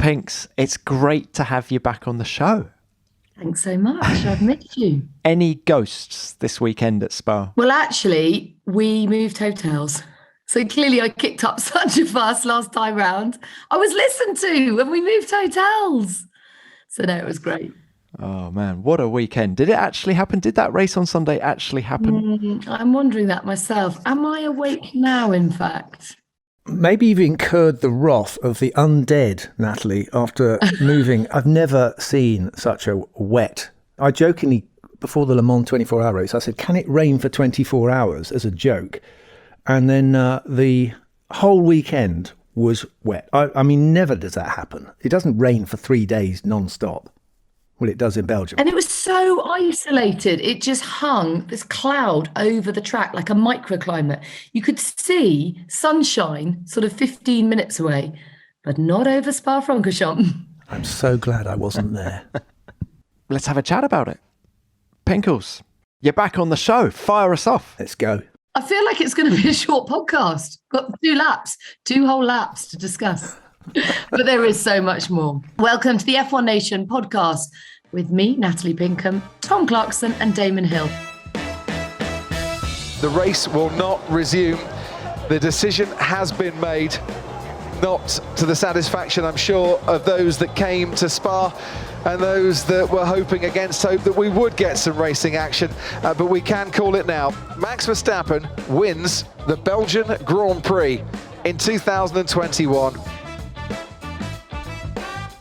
Pinks, it's great to have you back on the show. Thanks so much. I've missed you. Any ghosts this weekend at Spa? Well, actually, we moved hotels. So clearly I kicked up such a fuss last time round. I was listened to when we moved hotels. So no, it was great. Oh man, what a weekend. Did it actually happen? Did that race on Sunday actually happen? I'm wondering that myself. Am I awake now, in fact? Maybe you've incurred the wrath of the undead, Natalie, after moving. I've never seen such a wet. I jokingly, before the Le Mans 24-hour race, I said, can it rain for 24 hours as a joke? And then the whole weekend was wet. I mean, never does that happen. It doesn't rain for 3 days non-stop. Well, it does in Belgium. And it was so isolated. It just hung this cloud over the track like a microclimate. You could see sunshine sort of 15 minutes away, but not over Spa-Francorchamps. I'm so glad I wasn't there. Let's have a chat about it. Pinkles, you're back on the show. Fire us off. Let's go. I feel like it's going to be a short podcast. Got 2 whole laps to discuss. But there is so much more. Welcome to the F1 Nation podcast with me, Natalie Pinkham, Tom Clarkson and Damon Hill. The race will not resume. The decision has been made, not to the satisfaction, I'm sure, of those that came to Spa and those that were hoping against hope that we would get some racing action, but we can call it now. Max Verstappen wins the Belgian Grand Prix in 2021.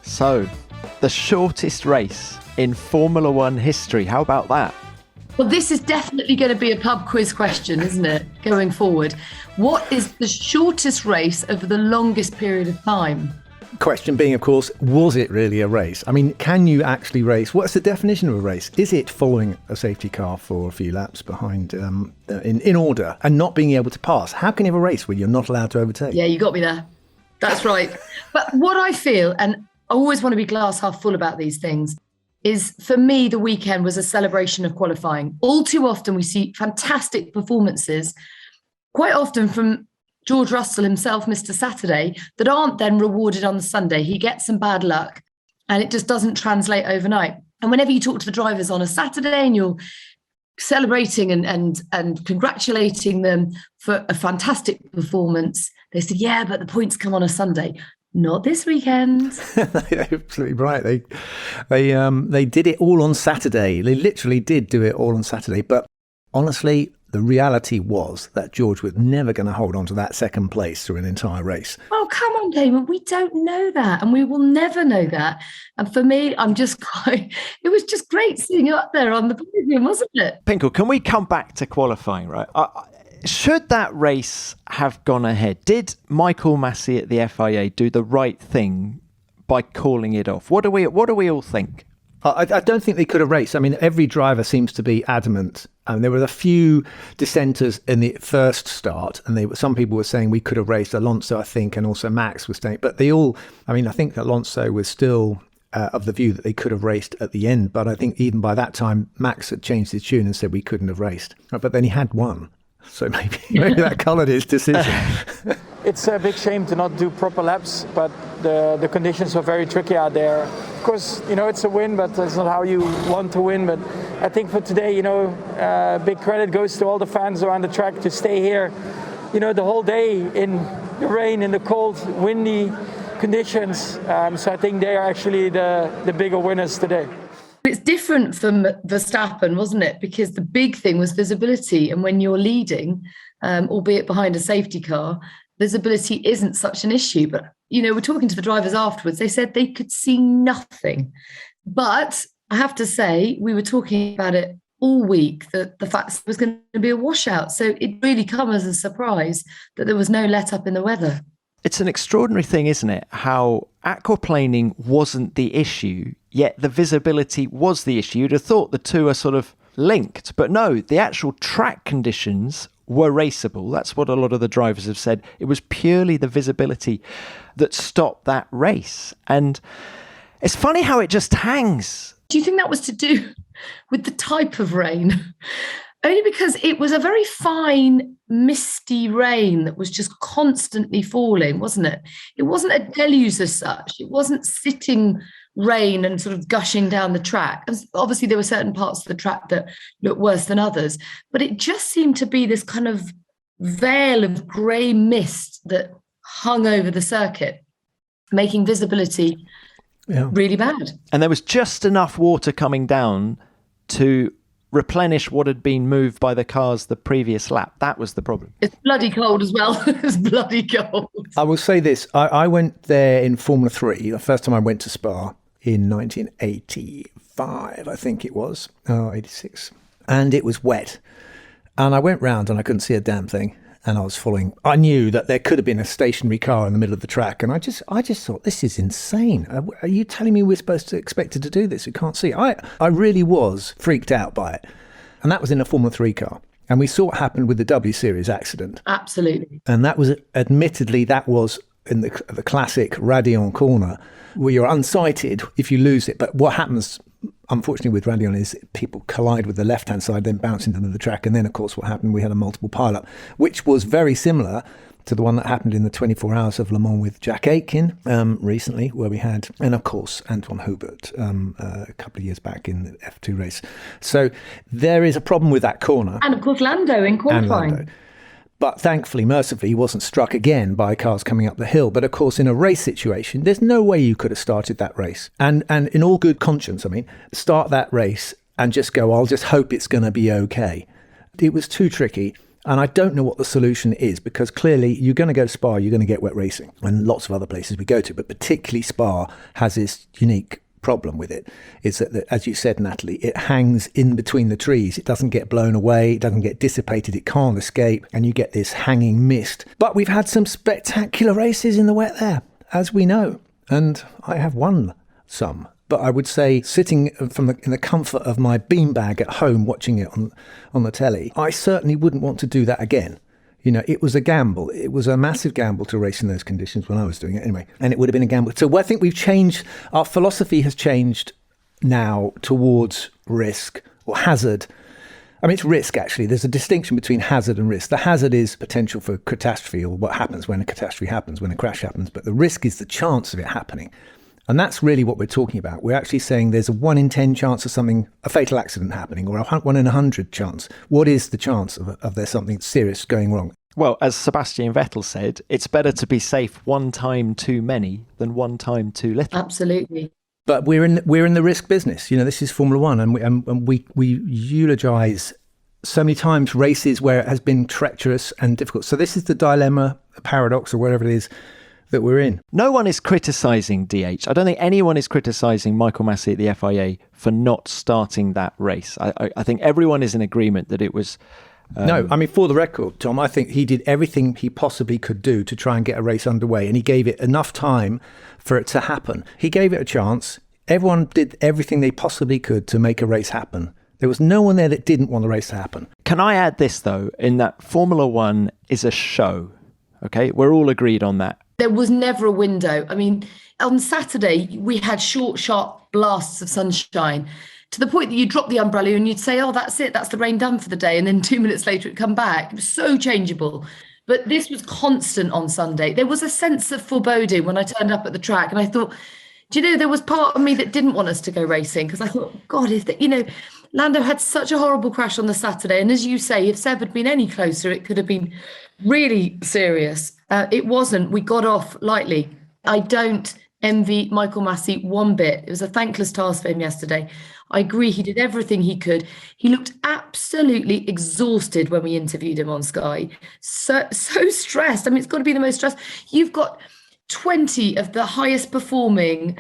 So, the shortest race in Formula One history. How about that? Well, this is definitely going to be a pub quiz question, isn't it, going forward? What is the shortest race over the longest period of time? Question being, of course, was it really a race? I mean, can you actually race? What's the definition of a race? Is it following a safety car for a few laps behind in order and not being able to pass? How can you have a race where you're not allowed to overtake? Yeah, you got me there. That's right. But what I feel, and I always want to be glass half full about these things, is for me, the weekend was a celebration of qualifying. All too often we see fantastic performances, quite often from George Russell himself, Mr. Saturday, that aren't then rewarded on the Sunday. He gets some bad luck and it just doesn't translate overnight. And whenever you talk to the drivers on a Saturday and you're celebrating and congratulating them for a fantastic performance, they said, yeah, but the points come on a Sunday. Not this weekend. They're absolutely right. They did it all on Saturday. They literally did do it all on Saturday. But honestly, the reality was that George was never going to hold on to that second place through an entire race. Oh, come on, Damon. We don't know that. And we will never know that. And for me, it was just great seeing you up there on the podium, wasn't it? Pinkle, can we come back to qualifying, right? Should that race have gone ahead? Did Michael Massey at the FIA do the right thing by calling it off? What do we all think? I don't think they could have raced. I mean, every driver seems to be adamant. There were a few dissenters in the first start, and some people were saying we could have raced. Alonso, I think, and also Max was saying. But I think Alonso was still of the view that they could have raced at the end. But I think even by that time, Max had changed his tune and said we couldn't have raced. But then he had won. So maybe that coloured his decision. It's a big shame to not do proper laps, but the conditions are very tricky out there. Of course, it's a win, but that's not how you want to win. But I think for today, big credit goes to all the fans around the track to stay here, the whole day in the rain, in the cold, windy conditions. So I think they are actually the bigger winners today. It's different from Verstappen, wasn't it? Because the big thing was visibility. And when you're leading, albeit behind a safety car, visibility isn't such an issue. But, we're talking to the drivers afterwards. They said they could see nothing. But I have to say, we were talking about it all week, that the fact it was going to be a washout. So it really come as a surprise that there was no let up in the weather. It's an extraordinary thing, isn't it? How aquaplaning wasn't the issue, yet the visibility was the issue. You'd have thought the two are sort of linked, but no, the actual track conditions were raceable. That's what a lot of the drivers have said. It was purely the visibility that stopped that race. And it's funny how it just hangs. Do you think that was to do with the type of rain? Only because it was a very fine misty rain that was just constantly falling, wasn't it? It wasn't a deluge as such. It wasn't sitting rain and sort of gushing down the track. And obviously, there were certain parts of the track that looked worse than others, but it just seemed to be this kind of veil of grey mist that hung over the circuit, making visibility really bad. And there was just enough water coming down to replenish what had been moved by the cars the previous lap. That was the problem. It's bloody cold as well. It's bloody cold. I will say this. I went there in Formula 3, the first time I went to Spa in 1985, I think it was, 86. And it was wet. And I went round and I couldn't see a damn thing. And I knew that there could have been a stationary car in the middle of the track. And I just thought, this is insane. Are you telling me we're supposed to expect it to do this? We can't see. I really was freaked out by it. And that was in a Formula 3 car. And we saw what happened with the W Series accident. Absolutely. And that was, admittedly, that was in the classic Raidillon corner where you're unsighted if you lose it. But what happens, unfortunately, with Raidillon is people collide with the left-hand side, then bounce into the track. And then, of course, what happened, we had a multiple pile-up, which was very similar to the one that happened in the 24 Hours of Le Mans with Jack Aitken recently, where we had, and of course, Antoine Hubert a couple of years back in the F2 race. So there is a problem with that corner. And, of course, Lando in qualifying. But thankfully, mercifully, he wasn't struck again by cars coming up the hill. But of course, in a race situation, there's no way you could have started that race. And in all good conscience, start that race and just go, I'll just hope it's going to be okay. It was too tricky. And I don't know what the solution is, because clearly you're going to go to Spa, you're going to get wet racing, and lots of other places we go to. But particularly Spa has this unique problem with it, is that, as you said, Natalie, it hangs in between the trees. It doesn't get blown away, it doesn't get dissipated, it can't escape, and you get this hanging mist. But we've had some spectacular races in the wet there, as we know, and I have won some. But I would say, sitting in the comfort of my beanbag at home watching it on the telly, I certainly wouldn't want to do that again. You know, it was a gamble. It was a massive gamble to race in those conditions when I was doing it anyway. And it would have been a gamble. So I think we've changed, our philosophy has changed now towards risk or hazard. I mean, it's risk, actually. There's a distinction between hazard and risk. The hazard is potential for catastrophe, or what happens when a catastrophe happens, when a crash happens. But the risk is the chance of it happening. And that's really what we're talking about. We're actually saying there's a 1 in 10 chance of something, a fatal accident happening, or a 1 in 100 chance. What is the chance of there something serious going wrong? Well, as Sebastian Vettel said, it's better to be safe one time too many than one time too little. Absolutely. But we're in the risk business. You know, this is Formula One, and we eulogise so many times races where it has been treacherous and difficult. So this is the dilemma, a paradox, or whatever it is that we're in. No one is criticising DH. I don't think anyone is criticising Michael Massey at the FIA for not starting that race. I think everyone is in agreement that it was... No, I mean, for the record, Tom, I think he did everything he possibly could do to try and get a race underway, and he gave it enough time for it to happen. He gave it a chance. Everyone did everything they possibly could to make a race happen. There was no one there that didn't want the race to happen. Can I add this, though, in that Formula One is a show, okay? We're all agreed on that. There was never a window. I mean, on Saturday, we had short, sharp blasts of sunshine to the point that you drop the umbrella and you'd say, oh, that's it. That's the rain done for the day. And then 2 minutes later, it'd come back. It was so changeable. But this was constant on Sunday. There was a sense of foreboding when I turned up at the track. And I thought, do you know, there was part of me that didn't want us to go racing, because I thought, God, if that, you know, Lando had such a horrible crash on the Saturday. And as you say, if Seb had been any closer, it could have been really serious. It wasn't. We got off lightly. I don't envy Michael Massey one bit. It was a thankless task for him yesterday. I agree. He did everything he could. He looked absolutely exhausted when we interviewed him on Sky. So stressed. I mean, it's got to be the most stressed. You've got 20 of the highest performing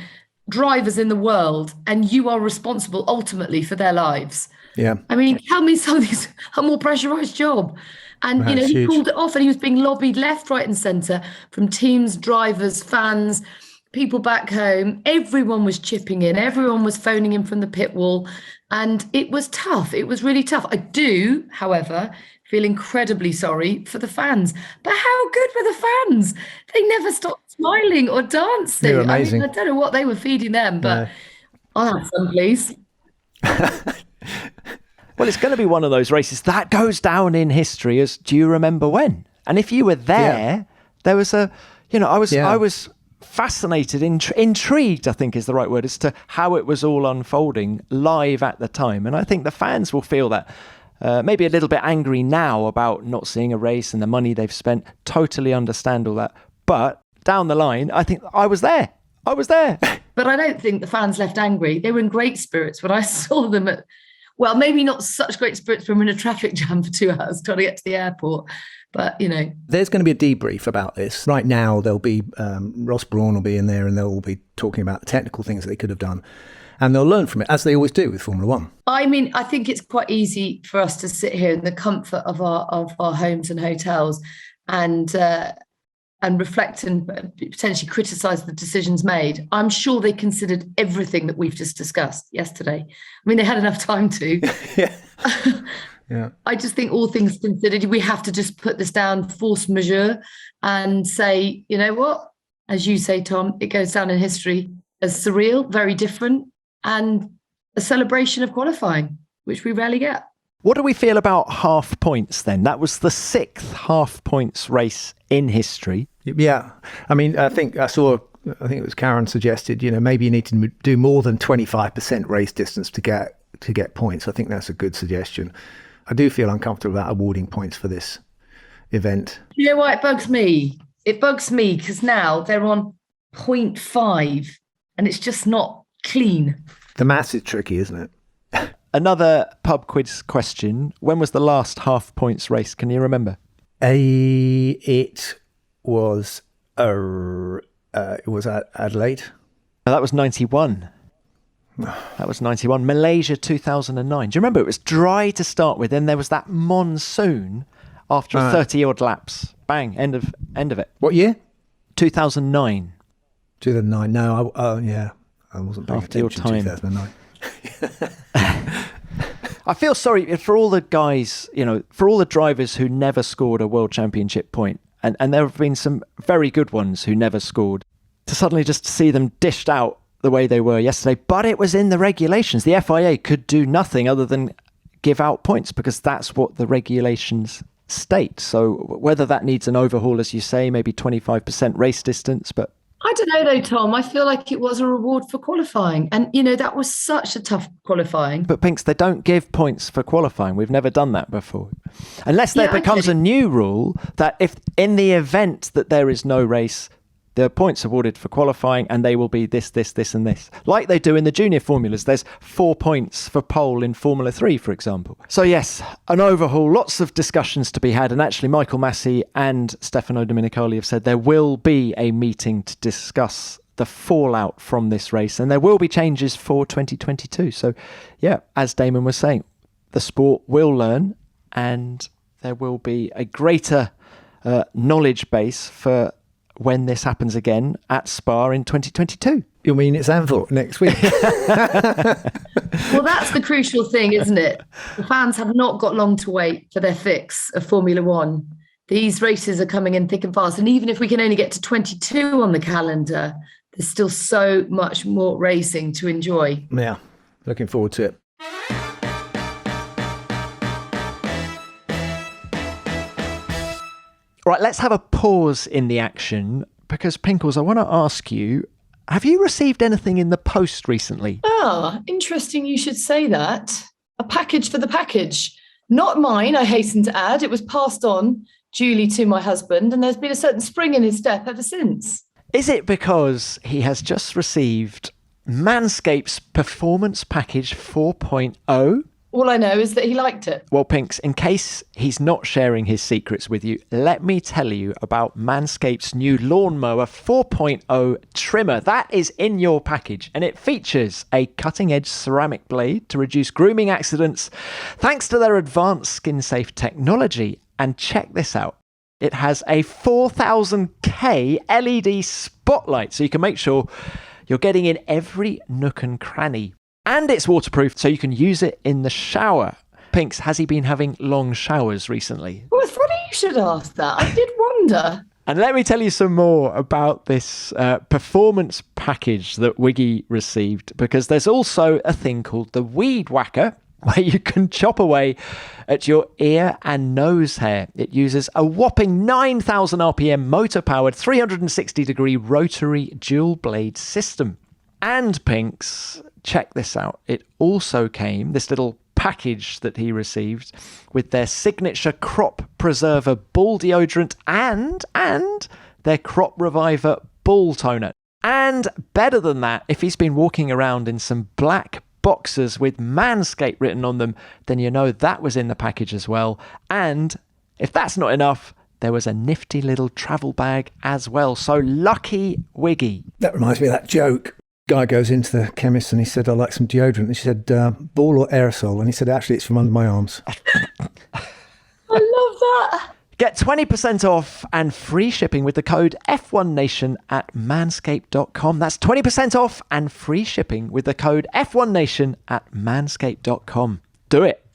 drivers in the world, and you are responsible ultimately for their lives. Yeah. I mean, tell me something's a more pressurized job. And, you know, he pulled it off, and he was being lobbied left, right and centre from teams, drivers, fans, people back home. Everyone was chipping in. Everyone was phoning in from the pit wall. And it was tough. It was really tough. I do, however, feel incredibly sorry for the fans. But how good were the fans? They never stopped smiling or dancing. They were amazing. I mean, I don't know what they were feeding them, but I'll have some, please. Well, it's going to be one of those races that goes down in history as, do you remember when? And if you were there, there was I was fascinated, intrigued, I think is the right word, as to how it was all unfolding live at the time. And I think the fans will feel that. Maybe a little bit angry now about not seeing a race and the money they've spent. Totally understand all that. But down the line, I think I was there. But I don't think the fans left angry. They were in great spirits when I saw them at, well, maybe not such great spirits when we're in a traffic jam for 2 hours trying to get to the airport. But, There's going to be a debrief about this. Right now, there'll be Ross Brawn will be in there and they'll all be talking about the technical things that they could have done. And they'll learn from it, as they always do with Formula One. I mean, I think it's quite easy for us to sit here in the comfort of our homes and hotels and reflect and potentially criticise the decisions made. I'm sure they considered everything that we've just discussed yesterday. I mean, they had enough time to. Yeah. I just think all things considered, we have to just put this down force majeure and say, you know what? As you say, Tom, it goes down in history as surreal, very different, and a celebration of qualifying, which we rarely get. What do we feel about half points then? That was the 6th half points race in history. Yeah. I mean, I think it was Karen suggested, maybe you need to do more than 25% race distance to get points. I think that's a good suggestion. I do feel uncomfortable about awarding points for this event. You know why it bugs me? It bugs me because now they're on 0.5 and it's just not clean. The maths is tricky, isn't it? Another pub quiz question. When was the last half points race? Can you remember? It was at Adelaide. That was 91. That was 91. Malaysia 2009. Do you remember? It was dry to start with, then there was that monsoon after 30 odd laps. Bang, end of it. What year? 2009. 2009. No, I wasn't paying After your attention time. 2009. I feel sorry for all the guys, for all the drivers who never scored a world championship point. And there have been some very good ones who never scored. To suddenly just see them dished out the way they were yesterday. But it was in the regulations. The FIA could do nothing other than give out points because that's what the regulations state. So whether that needs an overhaul, as you say, maybe 25% race distance, but I don't know though, Tom. I feel like it was a reward for qualifying. And, that was such a tough qualifying. But Pinks, they don't give points for qualifying. We've never done that before. Unless there becomes a new rule that if in the event that there is no race, there are points awarded for qualifying and they will be this, and this. Like they do in the junior formulas. There's 4 points for pole in Formula 3, for example. So yes, an overhaul, lots of discussions to be had. And actually Michael Massey and Stefano Domenicali have said there will be a meeting to discuss the fallout from this race. And there will be changes for 2022. So yeah, as Damon was saying, the sport will learn and there will be a greater knowledge base for when this happens again at Spa in 2022. You mean it's Zandvoort next week? Well, that's the crucial thing, isn't it? The fans have not got long to wait for their fix of Formula One. These races are coming in thick and fast. And even if we can only get to 22 on the calendar, there's still so much more racing to enjoy. Yeah, looking forward to it. Right, let's have a pause in the action because, Pinkles, I want to ask you, have you received anything in the post recently? Interesting you should say that. A package for the package. Not mine, I hasten to add. It was passed on duly to my husband, and there's been a certain spring in his step ever since. Is it because he has just received Manscaped's Performance Package 4.0? All I know is that he liked it. Well, Pinks, in case he's not sharing his secrets with you, let me tell you about Manscaped's new Lawnmower 4.0 trimmer. That is in your package, and it features a cutting-edge ceramic blade to reduce grooming accidents thanks to their advanced skin-safe technology. And check this out. It has a 4000K LED spotlight, so you can make sure you're getting in every nook and cranny. And it's waterproof, so you can use it in the shower. Pinks, has he been having long showers recently? Well, it's funny you should ask that. I did wonder. And let me tell you some more about this performance package that Wiggy received, because there's also a thing called the Weed Whacker. where you can chop away at your ear and nose hair. It uses a whopping 9,000 RPM motor-powered 360-degree rotary dual-blade system. And Pinks, check this out. It also came, this little package that he received, with their signature crop preserver ball deodorant and their crop reviver ball toner. And better than that, if he's been walking around in some black boxers with Manscaped written on them, then you know that was in the package as well. And if that's not enough, there was a nifty little travel bag as well. So lucky Wiggy. That reminds me of that joke. Guy goes into the chemist and he said, "I'd like some deodorant." And she said, "Ball or aerosol?" And he said, "Actually, it's from under my arms." I love that. Get 20% off and free shipping with the code F1Nation at manscaped.com. That's 20% off and free shipping with the code F1Nation at manscaped.com. Do it.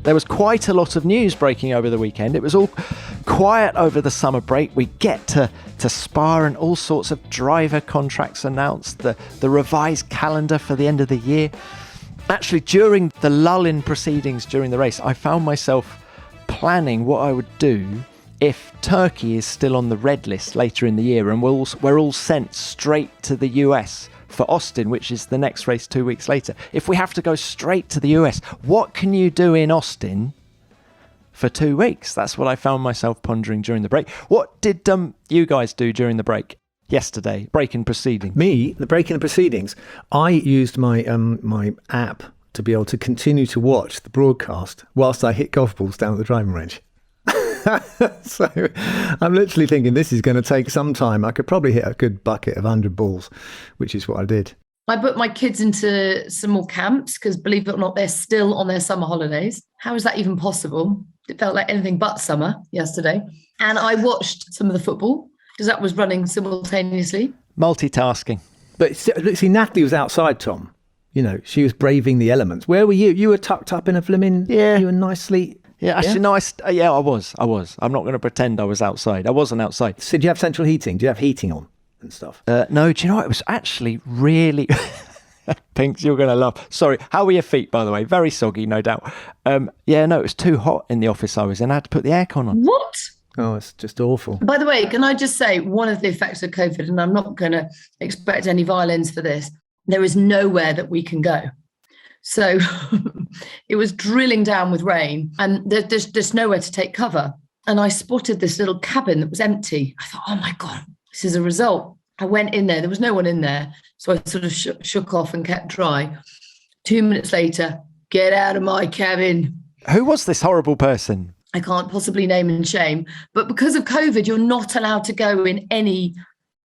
There was quite a lot of news breaking over the weekend. It was all quiet over the summer break. We get to Spa and all sorts of driver contracts announced, the revised calendar for the end of the year. Actually, during the lull in proceedings during the race, I found myself planning what I would do if Turkey is still on the red list later in the year and we're all sent straight to the US for Austin, which is the next race 2 weeks later. If we have to go straight to the US, what can you do in Austin for 2 weeks? That's what I found myself pondering during the break. What did you guys do during the break yesterday? Break in proceedings. Me, the break in the proceedings. I used my my app to be able to continue to watch the broadcast whilst I hit golf balls down at the driving range. So I'm literally thinking this is going to take some time. I could probably hit a good bucket of 100 balls, which is what I did. I put my kids into some more camps because, believe it or not, they're still on their summer holidays. How is that even possible? It felt like anything but summer yesterday. And I watched some of the football because that was running simultaneously. Multitasking. But see, Natalie was outside, Tom. You know, she was braving the elements. Where were you? You were tucked up in a flimming... Yeah. You were nicely... Yeah, actually, no, I was. I'm not going to pretend I was outside. I wasn't outside. So do you have central heating? Do you have heating on and stuff? No, do you know what? It was actually really... Pinks, you're going to laugh. Sorry, how were your feet, by the way? Very soggy, no doubt. It was too hot in the office I was in. I had to put the aircon on. What? Oh, it's just awful. By the way, can I just say one of the effects of COVID, and I'm not going to expect any violins for this, there is nowhere that we can go. So it was drilling down with rain and there's nowhere to take cover. And I spotted this little cabin that was empty. I thought, oh my God, this is a result. I went in there. There was no one in there. So I sort of shook off and kept dry. 2 minutes later, get out of my cabin. Who was this horrible person? I can't possibly name and shame. But because of COVID, you're not allowed to go in any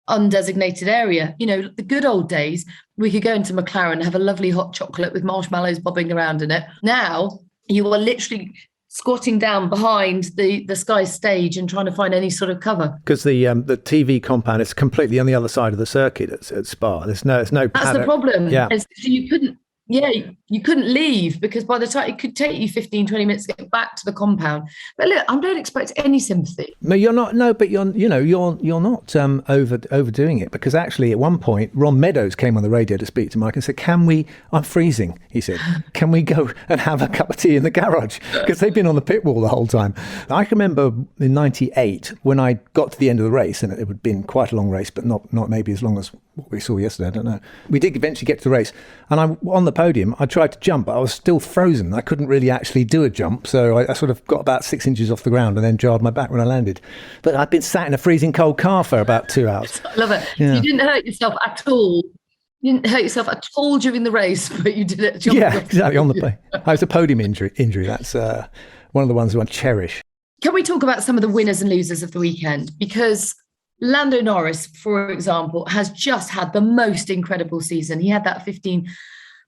undesignated area. You know, the good old days, we could go into McLaren and have a lovely hot chocolate with marshmallows bobbing around in it. Now you are literally squatting down behind the Sky stage and trying to find any sort of cover. Because the TV compound is completely on the other side of the circuit at Spa. There's no paddock. That's the problem. Yeah. So you couldn't leave because by the time it could take you 15, 20 minutes to get back to the compound. But look, I don't expect any sympathy. No, you're not. No, but you're not overdoing it, because actually at one point Ron Meadows came on the radio to speak to Mike and said, I'm freezing. He said, can we go and have a cup of tea in the garage? Because they've been on the pit wall the whole time. I can remember in '98 when I got to the end of the race, and it had been quite a long race, but not maybe as long as what we saw yesterday. I don't know. We did eventually get to the race, and I'm on the podium. I tried to jump, but I was still frozen. I couldn't really actually do a jump, so I sort of got about 6 inches off the ground and then jarred my back when I landed. But I'd been sat in a freezing cold car for about 2 hours. I love it. Yeah. You didn't hurt yourself at all. You didn't hurt yourself at all during the race, but you did it. Yeah, exactly, on the plane. It was a podium injury. That's one of the ones I cherish. Can we talk about some of the winners and losers of the weekend? Because Lando Norris, for example, has just had the most incredible season. He had that 15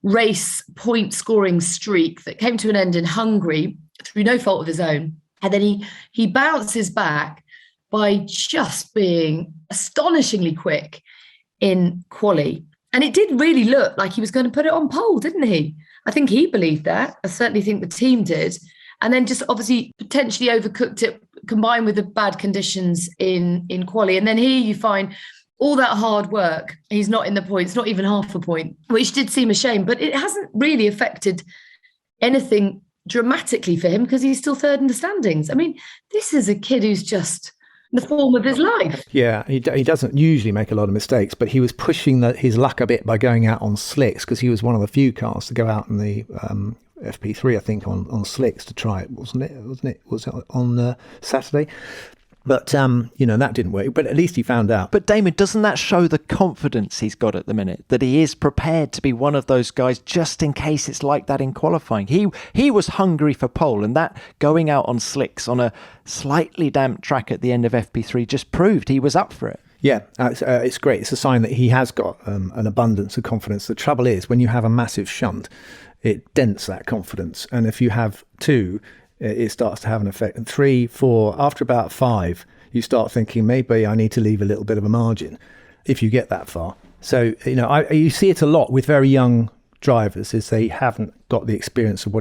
race point scoring streak that came to an end in Hungary through no fault of his own. And then he bounces back by just being astonishingly quick in quali. And it did really look like he was going to put it on pole, didn't he? I think he believed that. I certainly think the team did. And then just obviously potentially overcooked it, combined with the bad conditions in quali. And then here you find all that hard work, he's not in the points, not even half a point, which did seem a shame, but it hasn't really affected anything dramatically for him because he's still third in the standings. I mean, this is a kid who's just the form of his life. Yeah, he doesn't usually make a lot of mistakes, but he was pushing his luck a bit by going out on slicks, because he was one of the few cars to go out in the FP3, I think, on slicks to try it, wasn't it? Was it on Saturday? But, that didn't work. But at least he found out. But Damon, doesn't that show the confidence he's got at the minute? That he is prepared to be one of those guys just in case it's like that in qualifying. He was hungry for pole, and that going out on slicks on a slightly damp track at the end of FP3 just proved he was up for it. Yeah, it's great. It's a sign that he has got an abundance of confidence. The trouble is, when you have a massive shunt, it dents that confidence. And if you have two, it starts to have an effect. And 3, 4, after about 5, you start thinking, maybe I need to leave a little bit of a margin if you get that far. So, you see it a lot with very young drivers, is they haven't got the experience of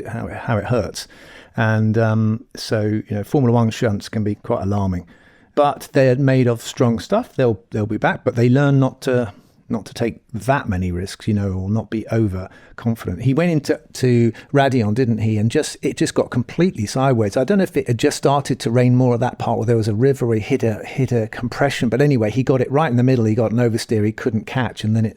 how it hurts. And Formula One shunts can be quite alarming. But they're made of strong stuff. They'll be back, but they learn not to take that many risks, or not be overconfident. He went into Radion, didn't he? And it just got completely sideways. I don't know if it had just started to rain more of that part, or there was a river where he hit a compression. But anyway, he got it right in the middle. He got an oversteer he couldn't catch, and then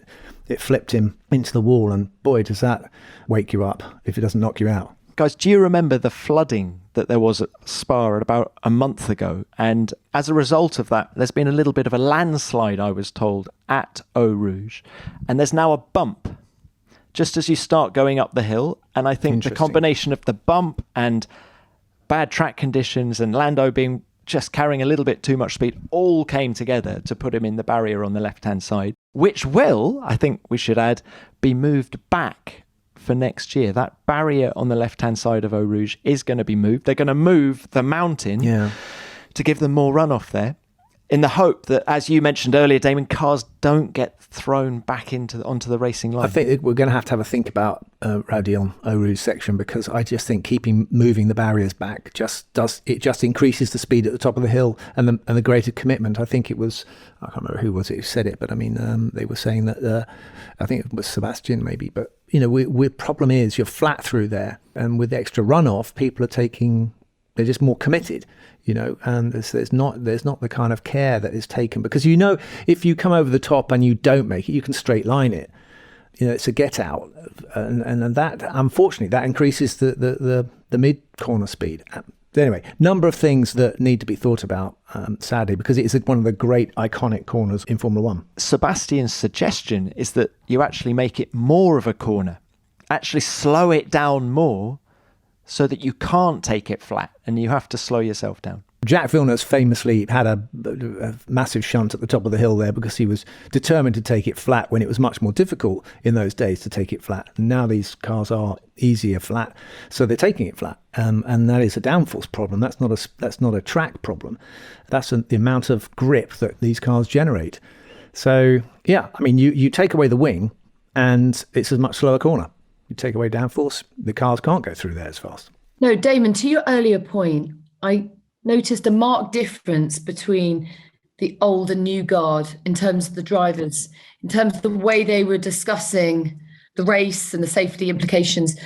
it flipped him into the wall. And boy, does that wake you up if it doesn't knock you out. Guys, do you remember the flooding that there was at Spa about a month ago? And as a result of that, there's been a little bit of a landslide, I was told, at Eau Rouge. And there's now a bump just as you start going up the hill. And I think the combination of the bump and bad track conditions and Lando being just carrying a little bit too much speed all came together to put him in the barrier on the left-hand side, which will, I think we should add, be moved back for next year. That barrier on the left-hand side of Eau Rouge is going to be moved. They're going to move the mountain to give them more runoff there, in the hope that, as you mentioned earlier, Damon, cars don't get thrown back onto the racing line. I think we're going to have a think about Radion Eau Rouge section, because I just think moving the barriers back just increases the speed at the top of the hill and the greater commitment. I think it was, I can't remember who was it who said it, but I mean they were saying that I think it was Sebastian maybe, but the problem is you're flat through there, and with the extra runoff, people they're just more committed, and there's not the kind of care that is taken, because if you come over the top and you don't make it, you can straight line it. It's a get out, and that, unfortunately, that increases the mid corner speed. Anyway, number of things that need to be thought about, sadly, because it is one of the great iconic corners in Formula One. Sebastian's suggestion is that you actually make it more of a corner, actually slow it down more, so that you can't take it flat and you have to slow yourself down. Jacques Villeneuve famously had a massive shunt at the top of the hill there, because he was determined to take it flat when it was much more difficult in those days to take it flat. And now these cars are easier flat, so they're taking it flat, and that is a downforce problem. That's not a track problem. That's the amount of grip that these cars generate. So yeah, I mean, you take away the wing, and it's a much slower corner. You take away downforce, the cars can't go through there as fast. No, Damon, to your earlier point, I noticed a marked difference between the old and new guard in terms of the drivers, in terms of the way they were discussing the race and the safety implications.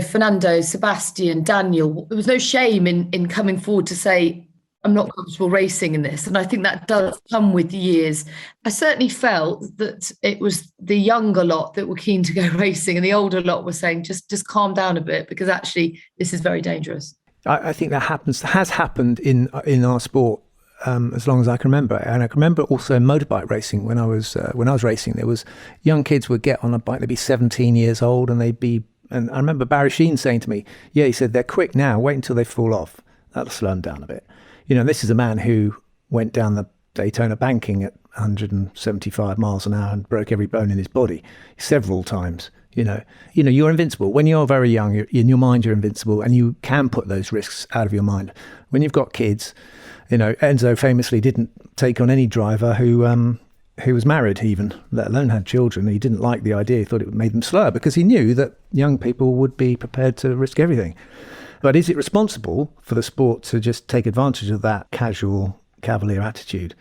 Fernando, Sebastian, Daniel, there was no shame in coming forward to say, I'm not comfortable racing in this. And I think that does come with years. I certainly felt that it was the younger lot that were keen to go racing, and the older lot were saying, just calm down a bit, because actually this is very dangerous. I think that has happened in our sport as long as I can remember. And I can remember also in motorbike racing, when I was racing, there was young kids would get on a bike, they'd be 17 years old, and and I remember Barry Sheen saying to me, he said, they're quick now, wait until they fall off. That'll slow them down a bit. This is a man who went down the Daytona banking at 175 miles an hour and broke every bone in his body several times. You're invincible. When you're very young, in your mind, you're invincible, and you can put those risks out of your mind. When you've got kids, Enzo famously didn't take on any driver who was married even, let alone had children. He didn't like the idea. He thought it made them slower, because he knew that young people would be prepared to risk everything. But is it responsible for the sport to just take advantage of that casual cavalier attitude?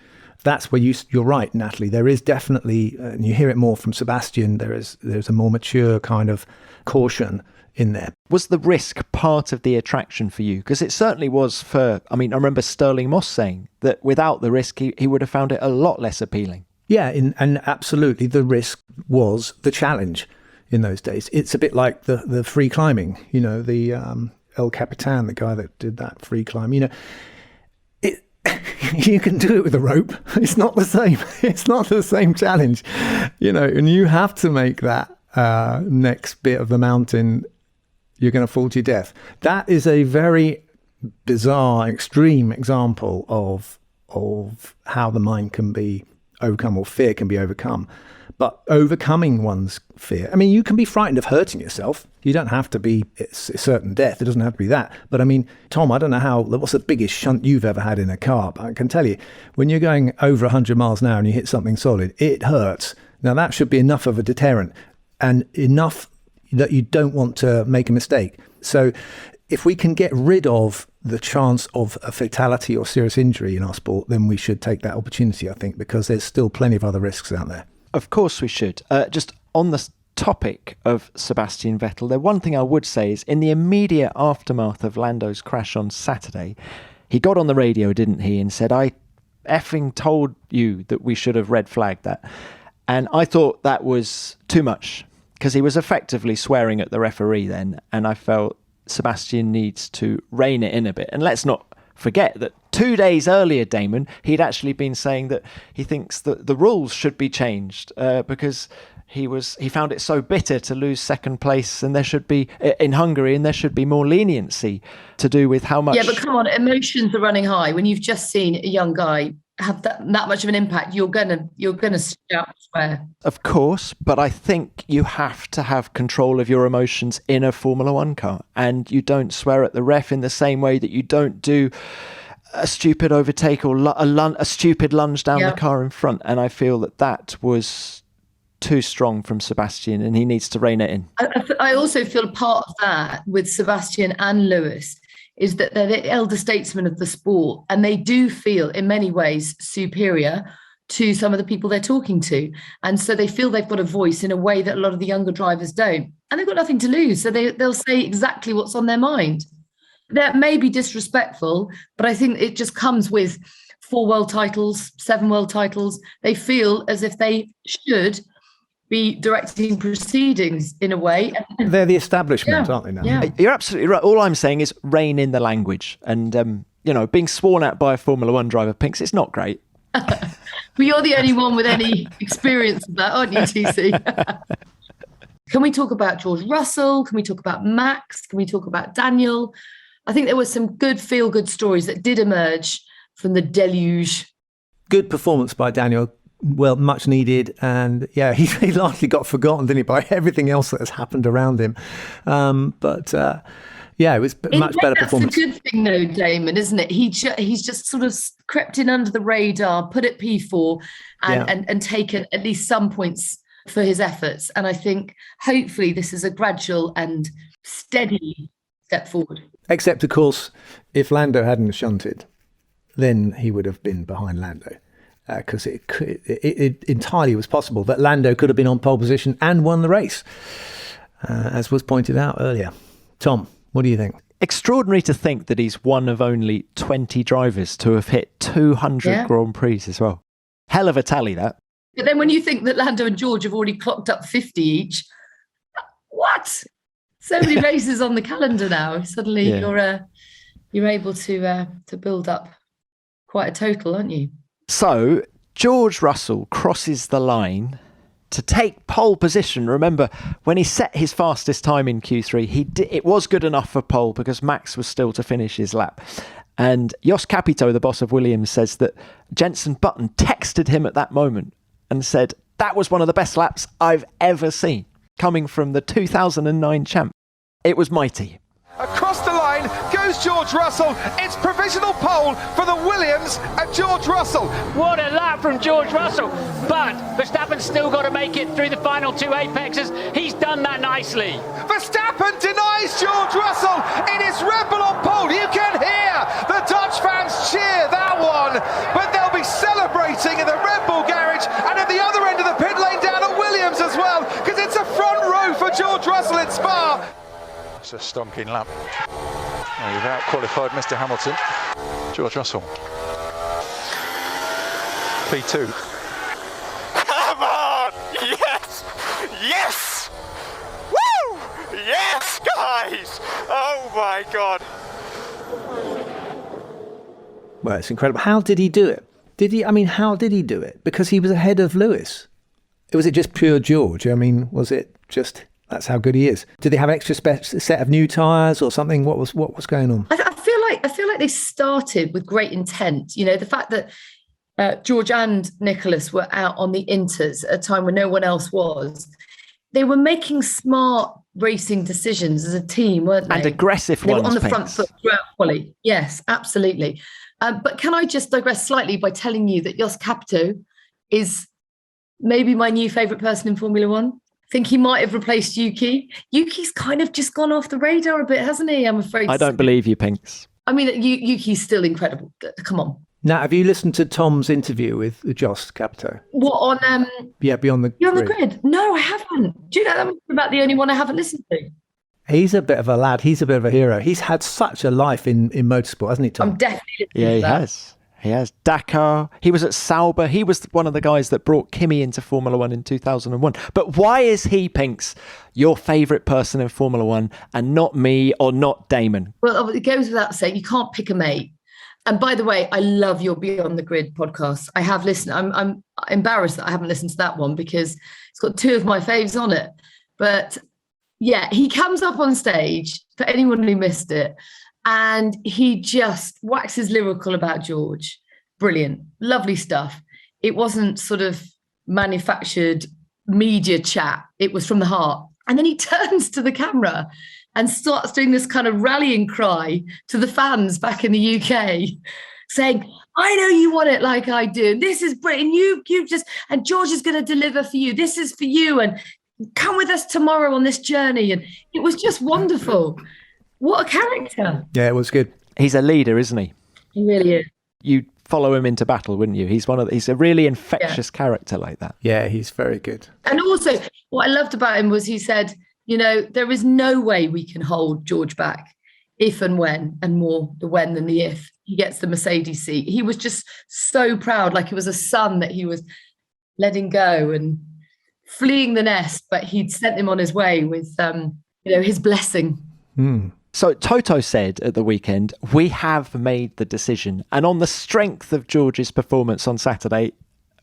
that's where you're right, Natalie. There is definitely, and you hear it more from Sebastian, there's a more mature kind of caution in there. Was the risk part of the attraction for you? Because it certainly was I remember Sterling Moss saying that without the risk, he would have found it a lot less appealing. Yeah, and absolutely the risk was the challenge in those days. It's a bit like the free climbing, the El Capitan, the guy that did that free climb, you can do it with a rope. It's not the same. It's not the same challenge, and you have to make that next bit of the mountain, you're going to fall to your death. That is a very bizarre, extreme example of how the mind can be overcome, or fear can be overcome. But overcoming one's fear, you can be frightened of hurting yourself. You don't have to be certain death. It doesn't have to be that. But Tom, I don't know what's the biggest shunt you've ever had in a car? But I can tell you, when you're going over 100 miles an hour and you hit something solid, it hurts. Now that should be enough of a deterrent, and enough that you don't want to make a mistake. So if we can get rid of the chance of a fatality or serious injury in our sport, then we should take that opportunity, I think, because there's still plenty of other risks out there. Of course we should. Just on the topic of Sebastian Vettel, the one thing I would say is in the immediate aftermath of Lando's crash on Saturday, he got on the radio, didn't he, and said, "I effing told you that we should have red flagged that." And I thought that was too much, because he was effectively swearing at the referee then, and I felt Sebastian needs to rein it in a bit. And let's not forget that 2 days earlier, Damon, he'd actually been saying that he thinks that the rules should be changed because he found it so bitter to lose second place, and there should be in Hungary, and there should be more leniency to do with how much. Yeah, but come on, emotions are running high. When you've just seen a young guy have that much of an impact, you're gonna shout, swear. Of course, but I think you have to have control of your emotions in a Formula One car, and you don't swear at the ref in the same way that you don't do a stupid overtake or a stupid lunge down the car in front. And I feel that was too strong from Sebastian, and he needs to rein it in. I also feel part of that with Sebastian and Lewis is that they're the elder statesmen of the sport, and they do feel in many ways superior to some of the people they're talking to. And so they feel they've got a voice in a way that a lot of the younger drivers don't. And they've got nothing to lose. So they'll say exactly what's on their mind. That may be disrespectful, but I think it just comes with 4 world titles, 7 world titles. They feel as if they should be directing proceedings in a way. They're the establishment, aren't they now? Yeah. You're absolutely right. All I'm saying is rein in the language. And, being sworn at by a Formula One driver, Pinks, it's not great. But you're the only one with any experience of that, aren't you, TC? Can we talk about George Russell? Can we talk about Max? Can we talk about Daniel? I think there were some good feel-good stories that did emerge from the deluge. Good performance by Daniel. Well, much needed. And he largely got forgotten, didn't he, by everything else that has happened around him. It was much better performance. That's a good thing, though, Damon, isn't it? He's just sort of crept in under the radar, put at P4 and taken at least some points for his efforts. And I think hopefully this is a gradual and steady step forward. Except, of course, if Lando hadn't shunted, then he would have been behind Lando. Because it entirely was possible that Lando could have been on pole position and won the race, as was pointed out earlier. Tom, what do you think? Extraordinary to think that he's one of only 20 drivers to have hit 200 Grand Prix as well. Hell of a tally, that. But then when you think that Lando and George have already clocked up 50 each, what? So many races on the calendar now. Suddenly you're able to build up quite a total, aren't you? So George Russell crosses the line to take pole position. Remember, when he set his fastest time in Q3, it was good enough for pole because Max was still to finish his lap. And Jos Capito, the boss of Williams, says that Jenson Button texted him at that moment and said, "That was one of the best laps I've ever seen," coming from the 2009 champ. It was mighty. Across the line goes George Russell. It's provisional pole for the Williams and George Russell. What a lap from George Russell. But Verstappen's still got to make it through the final 2 apexes. He's done that nicely. Verstappen denies George Russell. It is Red Bull on pole. You can hear the Dutch fans cheer that one. But they'll be celebrating That's a stonking lap. Now you've out-qualified Mr. Hamilton. George Russell. P2. Come on! Yes! Yes! Woo! Yes, guys! Oh my God! Well, it's incredible. How did he do it? How did he do it? Because he was ahead of Lewis. Was it just pure George? I mean, was it just that's how good he is? Did they have extra set of new tyres or something? What was going on? I feel like they started with great intent. You know, the fact that George and Nicholas were out on the inters at a time when no one else was. They were making smart racing decisions as a team, weren't they? And aggressive ones. They were on the front Pinks. foot throughout quali. Yes, absolutely. But can I just digress slightly by telling you that Jos Capito is maybe my new favourite person in Formula One? I think he might have replaced Yuki. Yuki's kind of just gone off the radar a bit, hasn't he? I'm afraid. I don't believe you, Pinks. I mean, Yuki's still incredible. Come on. Now, have you listened to Tom's interview with Jos Capito? What on? Beyond the You're on the Grid. grid. No, I haven't. Do you know that was about the only one I haven't listened to? He's a bit of a lad. He's a bit of a hero. He's had such a life in motorsport, hasn't he, Tom? I'm definitely listening Yeah, to he that. has. He has. Dakar. He was at Sauber. He was one of the guys that brought Kimi into Formula One in 2001. But why is he, Pinks, your favourite person in Formula One and not me or not Damon? Well, it goes without saying, you can't pick a mate. And by the way, I love your Beyond the Grid podcast. I have listened. I'm embarrassed that I haven't listened to that one because it's got two of my faves on it. But yeah, he comes up on stage, for anyone who missed it, and he just waxes lyrical about George. Brilliant. Lovely stuff. It wasn't sort of manufactured media chat. It was from the heart. And then he turns to the camera and starts doing this kind of rallying cry to the fans back in the UK, saying, I know you want it like I do. This is brilliant. You've just, and George is going to deliver for you. This is for you. And come with us tomorrow on this journey. And it was just wonderful. What a character. Yeah, it was good. He's a leader, isn't he? He really is. You'd follow him into battle, wouldn't you? He's a really infectious character like that. Yeah, he's very good. And also, what I loved about him was he said, you know, there is no way we can hold George back if and when, and more the when than the if, he gets the Mercedes seat. He was just so proud, like it was a son that he was letting go and fleeing the nest, but he'd sent him on his way with, his blessing. So Toto said at the weekend, we have made the decision. And on the strength of George's performance on Saturday,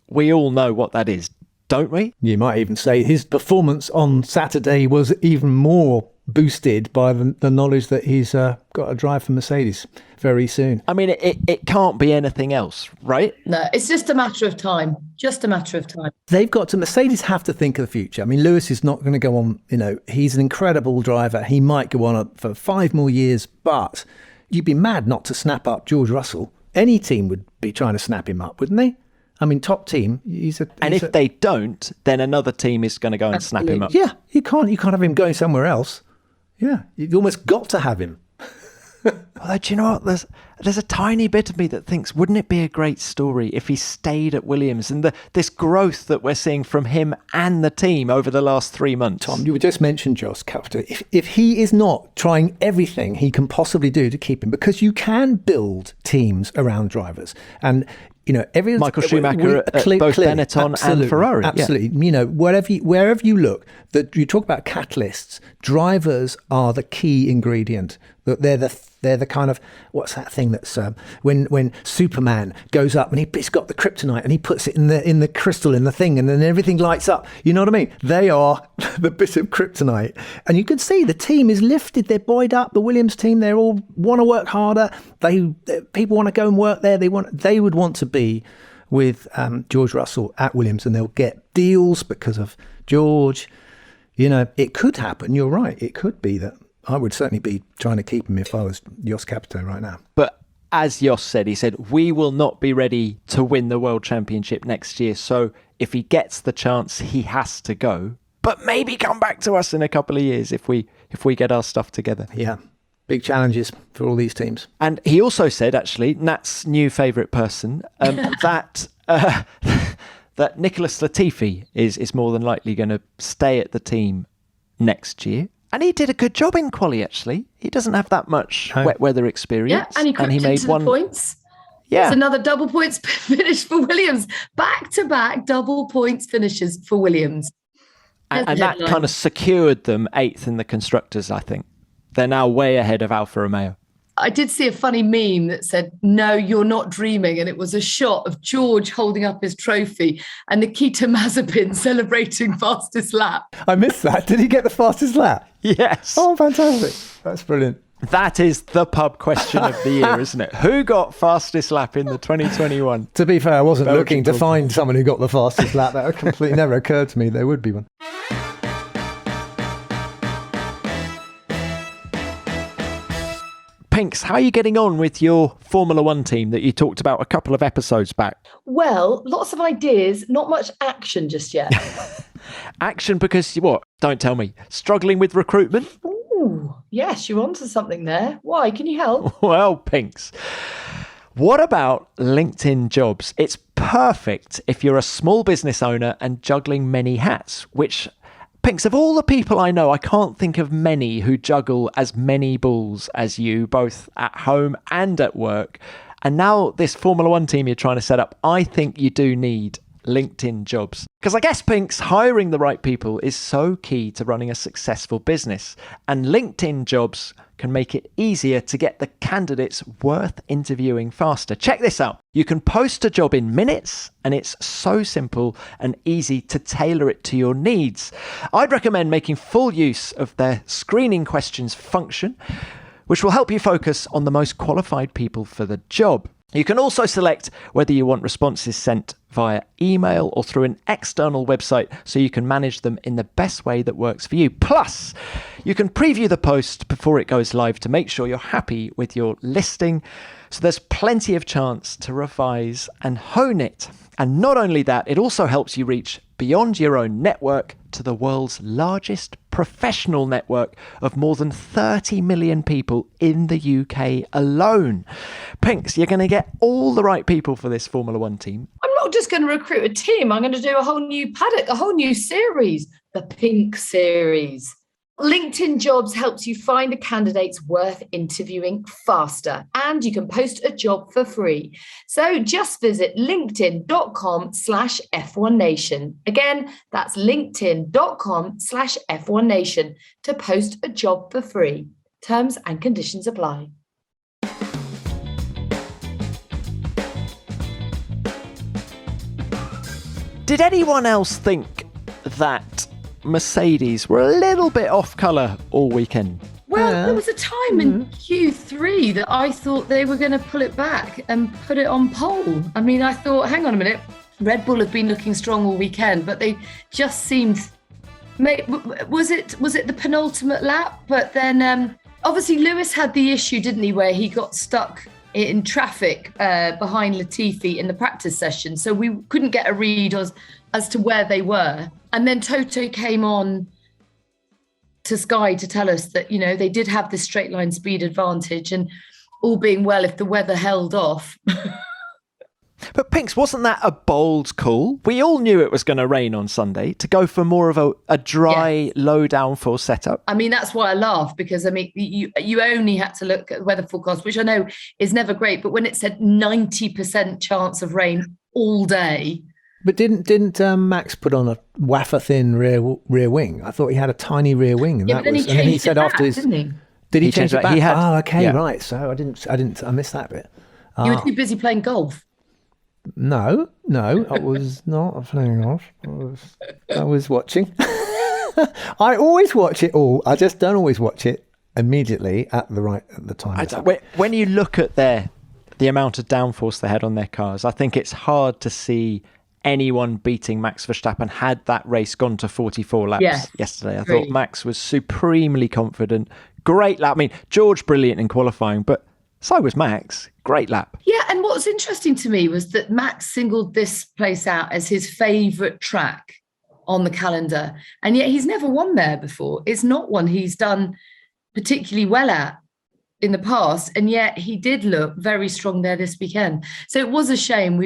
we all know what that is, don't we? You might even say his performance on Saturday was even more boosted by the knowledge that he's got to drive for Mercedes very soon. I mean, it can't be anything else, right? No, it's just a matter of time. Just a matter of time. Mercedes have to think of the future. I mean, Lewis is not going to go on, he's an incredible driver. He might go on for 5 more years, but you'd be mad not to snap up George Russell. Any team would be trying to snap him up, wouldn't they? I mean, top team. If they don't, then another team is going to go and snap him up. Yeah, you can't have him going somewhere else. Yeah, you've almost got to have him. Although, do you know what? There's a tiny bit of me that thinks, wouldn't it be a great story if he stayed at Williams and this growth that we're seeing from him and the team over the last 3 months? Tom, you just mentioned Jos Capito. If he is not trying everything he can possibly do to keep him, because you can build teams around drivers, and Michael Schumacher at both Benetton and Ferrari. Absolutely. Yeah. Wherever you look, that you talk about catalysts, drivers are the key ingredient. They're the kind of, what's that thing that's when Superman goes up and he's got the kryptonite and he puts it in the crystal in the thing and then everything lights up. You know what I mean? They are the bit of kryptonite. And you can see the team is lifted. They're buoyed up. The Williams team, they all want to work harder. People want to go and work there. They would want to be with George Russell at Williams, and they'll get deals because of George. It could happen. You're right. It could be that. I would certainly be trying to keep him if I was Jos Capito right now. But as Jos said, he said, we will not be ready to win the World Championship next year. So if he gets the chance, he has to go. But maybe come back to us in a couple of years if we get our stuff together. Yeah, big challenges for all these teams. And he also said, actually, Nat's new favourite person, that Nicholas Latifi is more than likely going to stay at the team next year. And he did a good job in quali, actually. He doesn't have that much wet weather experience. Yeah, and he crept into the points. Yeah. It's another double points finish for Williams. Back-to-back double points finishes for Williams. And that kind of secured them 8th in the constructors, I think. They're now way ahead of Alfa Romeo. I did see a funny meme that said, "No, you're not dreaming." And it was a shot of George holding up his trophy and Nikita Mazepin celebrating fastest lap. I missed that. Did he get the fastest lap? Yes. Oh, fantastic. That's brilliant. That is the pub question of the year, isn't it? Who got fastest lap in the 2021? To be fair, I wasn't Belgian looking to find someone who got the fastest lap. That completely never occurred to me there would be one. Pinks, how are you getting on with your Formula One team that you talked about a couple of episodes back? Well, lots of ideas, not much action just yet. Action because, what? Don't tell me. Struggling with recruitment? Ooh, yes, you're onto something there. Why? Can you help? Well, Pinks, what about LinkedIn jobs? It's perfect if you're a small business owner and juggling many hats, which, Pinks, of all the people I know, I can't think of many who juggle as many balls as you, both at home and at work. And now this Formula One team you're trying to set up, I think you do need LinkedIn jobs. Because I guess, Pinks, hiring the right people is so key to running a successful business. And LinkedIn jobs can make it easier to get the candidates worth interviewing faster. Check this out. You can post a job in minutes, and it's so simple and easy to tailor it to your needs. I'd recommend making full use of their screening questions function, which will help you focus on the most qualified people for the job. You can also select whether you want responses sent via email or through an external website so you can manage them in the best way that works for you. Plus, you can preview the post before it goes live to make sure you're happy with your listing. So there's plenty of chance to revise and hone it. And not only that, it also helps you reach beyond your own network to the world's largest professional network of more than 30 million people in the UK alone. Pinks, you're going to get all the right people for this Formula One team. I'm not just going to recruit a team. I'm going to do a whole new paddock, a whole new series, the Pink Series. LinkedIn Jobs helps you find the candidates worth interviewing faster, and you can post a job for free. So just visit linkedin.com/F1Nation. Again, that's linkedin.com/F1Nation to post a job for free. Terms and conditions apply. Did anyone else think that Mercedes were a little bit off colour all weekend? Well, there was a time in Q3 that I thought they were going to pull it back and put it on pole. I mean, I thought, hang on a minute, Red Bull have been looking strong all weekend, but they just seemed... Was it the penultimate lap? But then obviously Lewis had the issue, didn't he, where he got stuck in traffic behind Latifi in the practice session. So we couldn't get a read as to where they were. And then Toto came on to Sky to tell us that, you know, they did have this straight line speed advantage, and all being well, if the weather held off. But Pinks, wasn't that a bold call? We all knew it was going to rain on Sunday, to go for more of a dry, low downforce setup. I mean, that's why I laugh, because I mean, you only had to look at the weather forecast, which I know is never great, but when it said 90% chance of rain all day. But didn't Max put on a wafer thin rear wing? I thought he had a tiny rear wing, and yeah, that was. And then he said back, after his. didn't he? Did he change it back? Oh, okay, yeah. right. So I missed that bit. You were too busy playing golf. No, I was not playing golf. I was watching. I always watch it all. I just don't always watch it immediately at the time. When you look at the amount of downforce they had on their cars, I think it's hard to see anyone beating Max Verstappen had that race gone to 44 laps yesterday. I thought Max was supremely confident. Great lap. I mean, George, brilliant in qualifying, but so was Max. Great lap. Yeah, and what was interesting to me was that Max singled this place out as his favourite track on the calendar, and yet he's never won there before. It's not one he's done particularly well at in the past, and yet he did look very strong there this weekend. So it was a shame.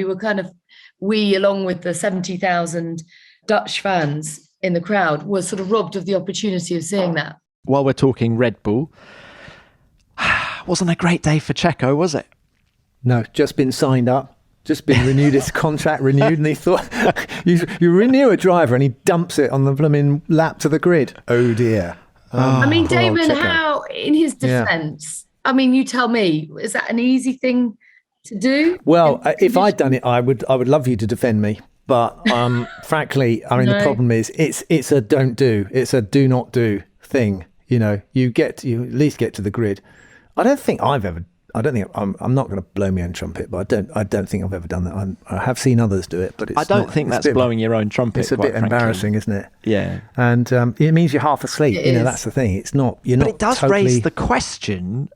We, along with the 70,000 Dutch fans in the crowd, were sort of robbed of the opportunity of seeing that. while we're talking Red Bull, wasn't a great day for Checo, was it? No, just been signed up, just been renewed, his contract renewed, and he thought, you renew a driver and he dumps it on the blooming lap to the grid. Oh dear. I mean, poor old Damon, Checo. how, in his defence, I mean, you tell me, is that an easy thing to do? Well, if I'd done it, I would love you to defend me. But frankly, I mean, the problem is it's a don't do, it's a do not do thing. You know, you at least get to the grid. I'm not going to blow my own trumpet, but I don't think I've ever done that. I have seen others do it, but I don't think that's blowing your own trumpet. It's a bit embarrassing, isn't it? Yeah. And it means you're half asleep. It is. That's the thing. It's not. You're not. But it does totally... raise the question: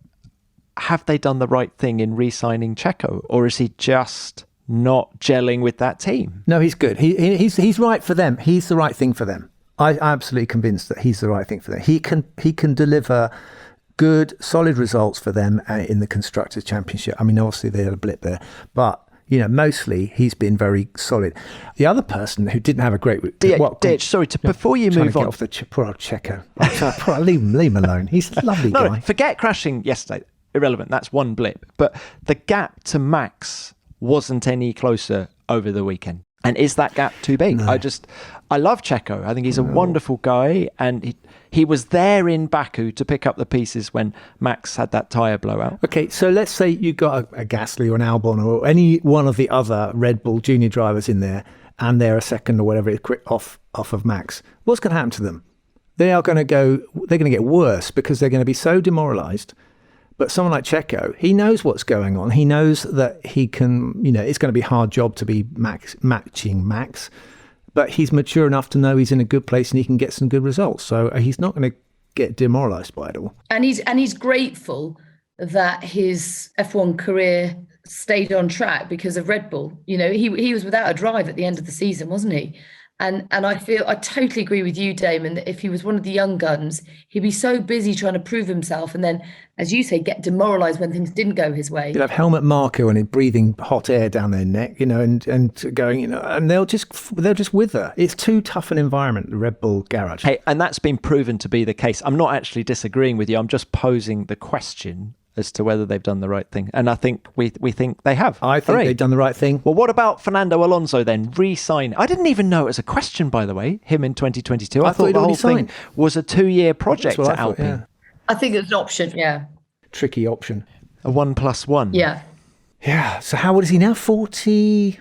have they done the right thing in re-signing Checo, or is he just not gelling with that team? No, he's good. He's right for them. He's the right thing for them. I'm absolutely convinced that he's the right thing for them. He can deliver good, solid results for them in the Constructors' Championship. I mean, obviously they had a blip there, but mostly he's been very solid. The other person who didn't have a great... Before you move on... Off the poor old Checo. Leave him alone. He's a lovely guy. Forget crashing yesterday. Irrelevant. That's one blip. But the gap to Max wasn't any closer over the weekend. And is that gap too big? No. I love Checo. I think he's a wonderful guy, and he was there in Baku to pick up the pieces when Max had that tyre blowout. Okay, so let's say you got a Gasly or an Albon or any one of the other Red Bull junior drivers in there, and they're a second or whatever off of Max. What's going to happen to them? They're going to get worse because they're going to be so demoralised. But someone like Checo, he knows what's going on. He knows that he can, it's going to be a hard job to be matching Max, but he's mature enough to know he's in a good place and he can get some good results. So he's not going to get demoralised by it all. And he's grateful that his F1 career stayed on track because of Red Bull. He was without a drive at the end of the season, wasn't he? And I totally agree with you, Damon, that if he was one of the young guns, he'd be so busy trying to prove himself and then, as you say, get demoralised when things didn't go his way. You'd have helmet marker and breathing hot air down their neck, and going, and they'll just wither. It's too tough an environment, the Red Bull garage. Hey, and that's been proven to be the case. I'm not actually disagreeing with you. I'm just posing the question as to whether they've done the right thing. And I think we think they have. I think they've done the right thing. Well, what about Fernando Alonso then? Re-sign. I didn't even know it was a question, by the way, him in 2022. I thought the whole thing was a 2-year project at Alpine. Yeah. I think it's an option, yeah. Tricky option. A 1+1. Yeah. Yeah. So how old is he now? 40?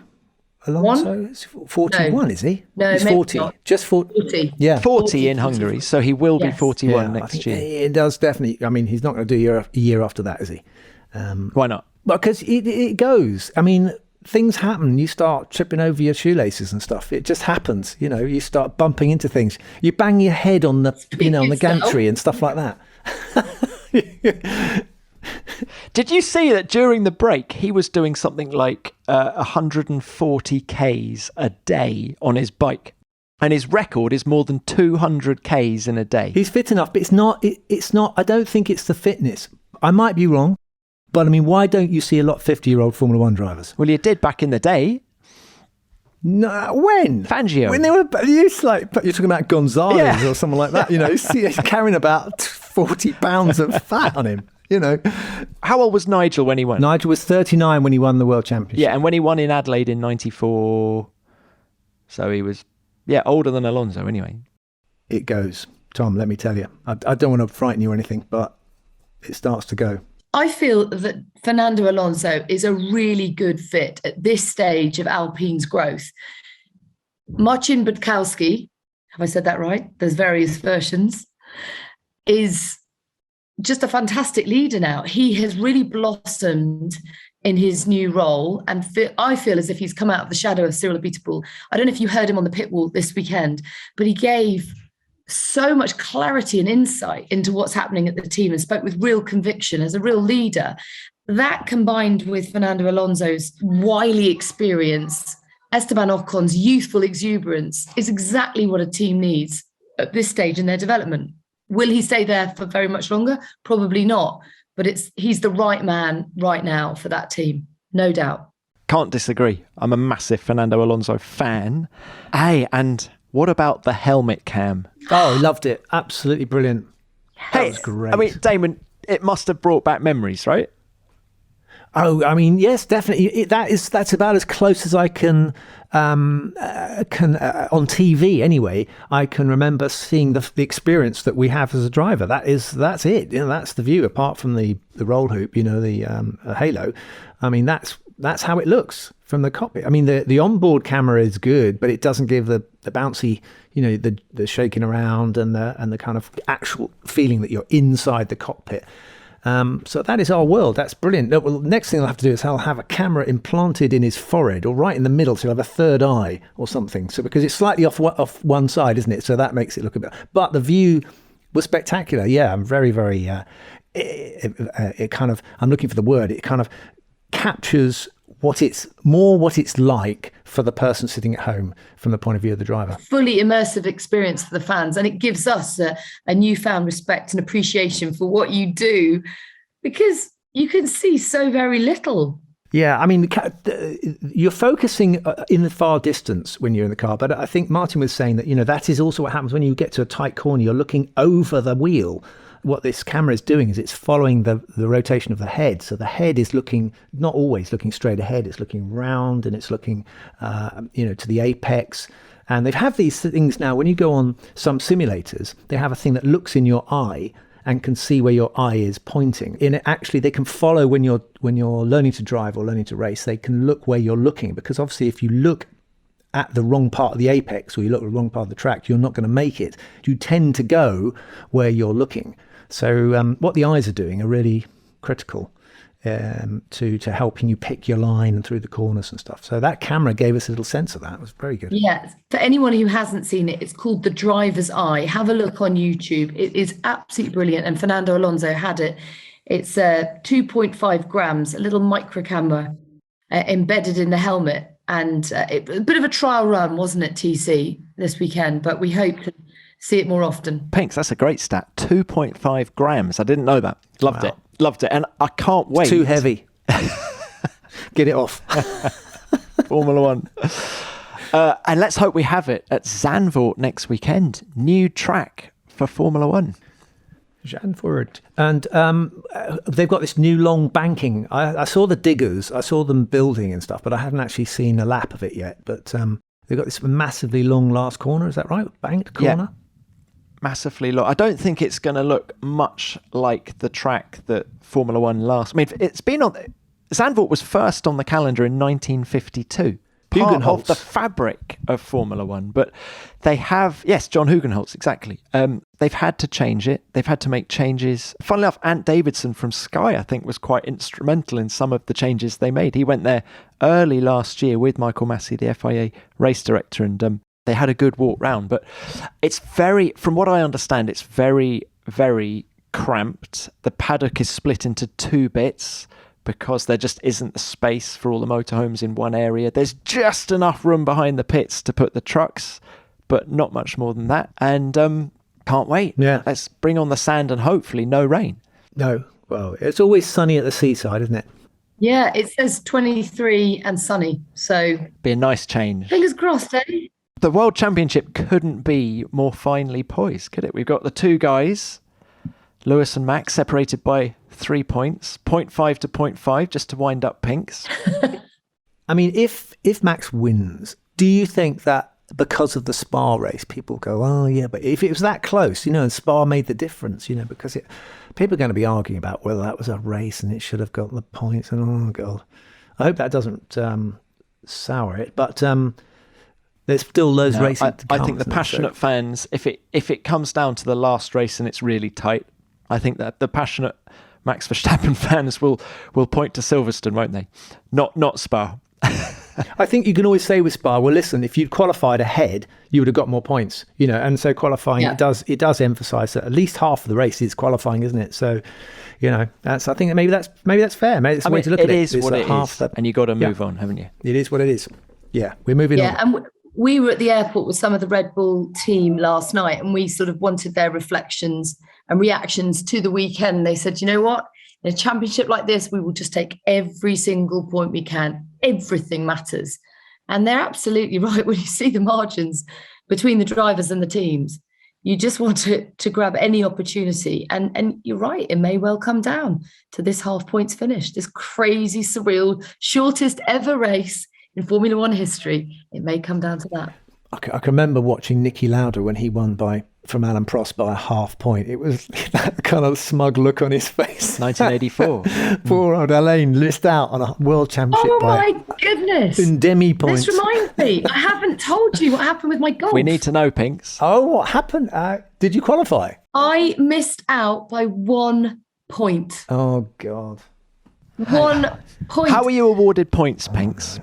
Alonso? 41, is he? No, he's maybe 40. not. Just 40. 40. Yeah. 40 in Hungary, so he will be 41 next year. It does definitely. I mean, he's not going to do a year after that, is he? Why not? Because it goes. I mean, things happen. You start tripping over your shoelaces and stuff. It just happens. You start bumping into things. You bang your head on the, on the gantry and stuff like that. Did you see that during the break he was doing something like 140 Ks a day on his bike, and his record is more than 200 Ks in a day? He's fit enough, but it's not. I don't think it's the fitness. I might be wrong, but I mean, why don't you see a lot of 50-year-old Formula One drivers? Well, you did back in the day. No, when? Fangio. When they were, you're talking about Gonzalez or someone like that. He's carrying about 40 pounds of fat on him. How old was Nigel when he won? Nigel was 39 when he won the World Championship. Yeah, and when he won in Adelaide in 94, so he was, older than Alonso anyway. It goes. Tom, let me tell you. I don't want to frighten you or anything, but it starts to go. I feel that Fernando Alonso is a really good fit at this stage of Alpine's growth. Marcin Budkowski, have I said that right? There's various versions, is just a fantastic leader now. He has really blossomed in his new role, and I feel as if he's come out of the shadow of Cyril Abiteboul. I don't know if you heard him on the pit wall this weekend, but he gave so much clarity and insight into what's happening at the team and spoke with real conviction as a real leader. That combined with Fernando Alonso's wily experience, Esteban Ocon's youthful exuberance, is exactly what a team needs at this stage in their development. Will he stay there for very much longer? Probably not. But he's the right man right now for that team, no doubt. Can't disagree. I'm a massive Fernando Alonso fan. Hey, and what about the helmet cam? Oh, loved it. Absolutely brilliant. That was great. I mean, Damon, it must have brought back memories, right? Oh, I mean, yes, definitely. That's about as close as I can on TV. Anyway, I can remember seeing the experience that we have as a driver. That's it. That's the view. Apart from the roll hoop, the halo. I mean, that's how it looks from the cockpit. I mean, the onboard camera is good, but it doesn't give the bouncy, the shaking around and the kind of actual feeling that you're inside the cockpit. So that is our world. That's brilliant. Well, next thing I'll have to do is I'll have a camera implanted in his forehead or right in the middle, so he'll have a third eye or something. So because it's slightly off one side, isn't it? So that makes it look a bit. But the view was spectacular. Yeah, I'm very, very. It kind of. I'm looking for the word. It kind of captures what it's like for the person sitting at home from the point of view of the driver. Fully immersive experience for the fans, and it gives us a newfound respect and appreciation for what you do, because you can see so very little. Yeah, I mean, you're focusing in the far distance when you're in the car, but I think Martin was saying that, that is also what happens when you get to a tight corner. You're looking over the wheel. What this camera is doing is it's following the rotation of the head. So the head is not always looking straight ahead. It's looking round and it's looking, to the apex. And they have these things now. When you go on some simulators, they have a thing that looks in your eye and can see where your eye is pointing. And actually, they can follow when you're learning to drive or learning to race. They can look where you're looking, because obviously, if you look at the wrong part of the apex or you look at the wrong part of the track, you're not going to make it. You tend to go where you're looking. So what the eyes are doing are really critical to helping you pick your line and through the corners and stuff. So that camera gave us a little sense of that. It was very good. Yeah. For anyone who hasn't seen it, it's called The Driver's Eye. Have a look on YouTube. It is absolutely brilliant. And Fernando Alonso had it. It's 2.5 grams, a little micro camera embedded in the helmet. And a bit of a trial run, wasn't it, TC, this weekend? But we hope to see it more often. Pinks, that's a great stat. 2.5 grams. I didn't know that. Loved it. And I can't wait. It's too heavy. Get it off. Formula One. And let's hope we have it at Zandvoort next weekend. New track for Formula One. Zandvoort. And they've got this new long banking. I saw the diggers. I saw them building and stuff, but I haven't actually seen a lap of it yet. But they've got this massively long last corner. Is that right? Banked corner? Yeah. Massively long. I don't think it's going to look much like the track that Formula One last. I mean, it's been on. Zandvoort was first on the calendar in 1952. Part of the fabric of Formula One, but they have, yes, John Hugenholtz, exactly. They've had to change it. They've had to make changes. Funnily enough, Ant Davidson from Sky, I think, was quite instrumental in some of the changes they made. He went there early last year with Michael Massey, the FIA race director, and they had a good walk round. But it's from what I understand, it's very, very cramped. The paddock is split into two bits, because there just isn't the space for all the motorhomes in one area. There's just enough room behind the pits to put the trucks, but not much more than that. And can't wait. Yeah. Let's bring on the sand and hopefully no rain. No. Well, it's always sunny at the seaside, isn't it? Yeah, it says 23 and sunny. So be a nice change. Fingers crossed, eh? The World Championship couldn't be more finely poised, could it? We've got the two guys, Lewis and Max, separated by 3 points, 0.5 to 0.5, just to wind up Pinks. I mean, if Max wins, do you think that because of the Spa race, people go, oh, yeah, but if it was that close, and Spa made the difference, because people are going to be arguing about whether that was a race and it should have got the points, and oh, God. I hope that doesn't sour it, but there's still loads racing to come. I think the passionate fans, if it comes down to the last race and it's really tight, I think that the passionate Max Verstappen fans will point to Silverstone, won't they? Not Spa. I think you can always say with Spa, well, listen, if you'd qualified ahead, you would have got more points, and so qualifying, it does emphasise that at least half of the race is qualifying, isn't it? So, I think maybe that's fair. Maybe it's a way to look at it. It is what it is, and you got to move on, haven't you? It is what it is. Yeah, we're moving on. Yeah, and we were at the airport with some of the Red Bull team last night, and we sort of wanted their reflections and reactions to the weekend. They said, you know what? In a championship like this, we will just take every single point we can. Everything matters. And they're absolutely right when you see the margins between the drivers and the teams. You just want to grab any opportunity. And you're right, it may well come down to this half points finish, this crazy, surreal, shortest ever race in Formula One history. It may come down to that. I can remember watching Niki Lauda when he won from Alan Prost by a half point. It was that kind of smug look on his face. 1984. Poor old Alain missed out on a world championship by my goodness. in demi points. This reminds me, I haven't told you what happened with my golf. We need to know, Pinks. Oh, what happened? Did you qualify? I missed out by 1 point. Oh, God. 1 point. How were you awarded points, Pinks?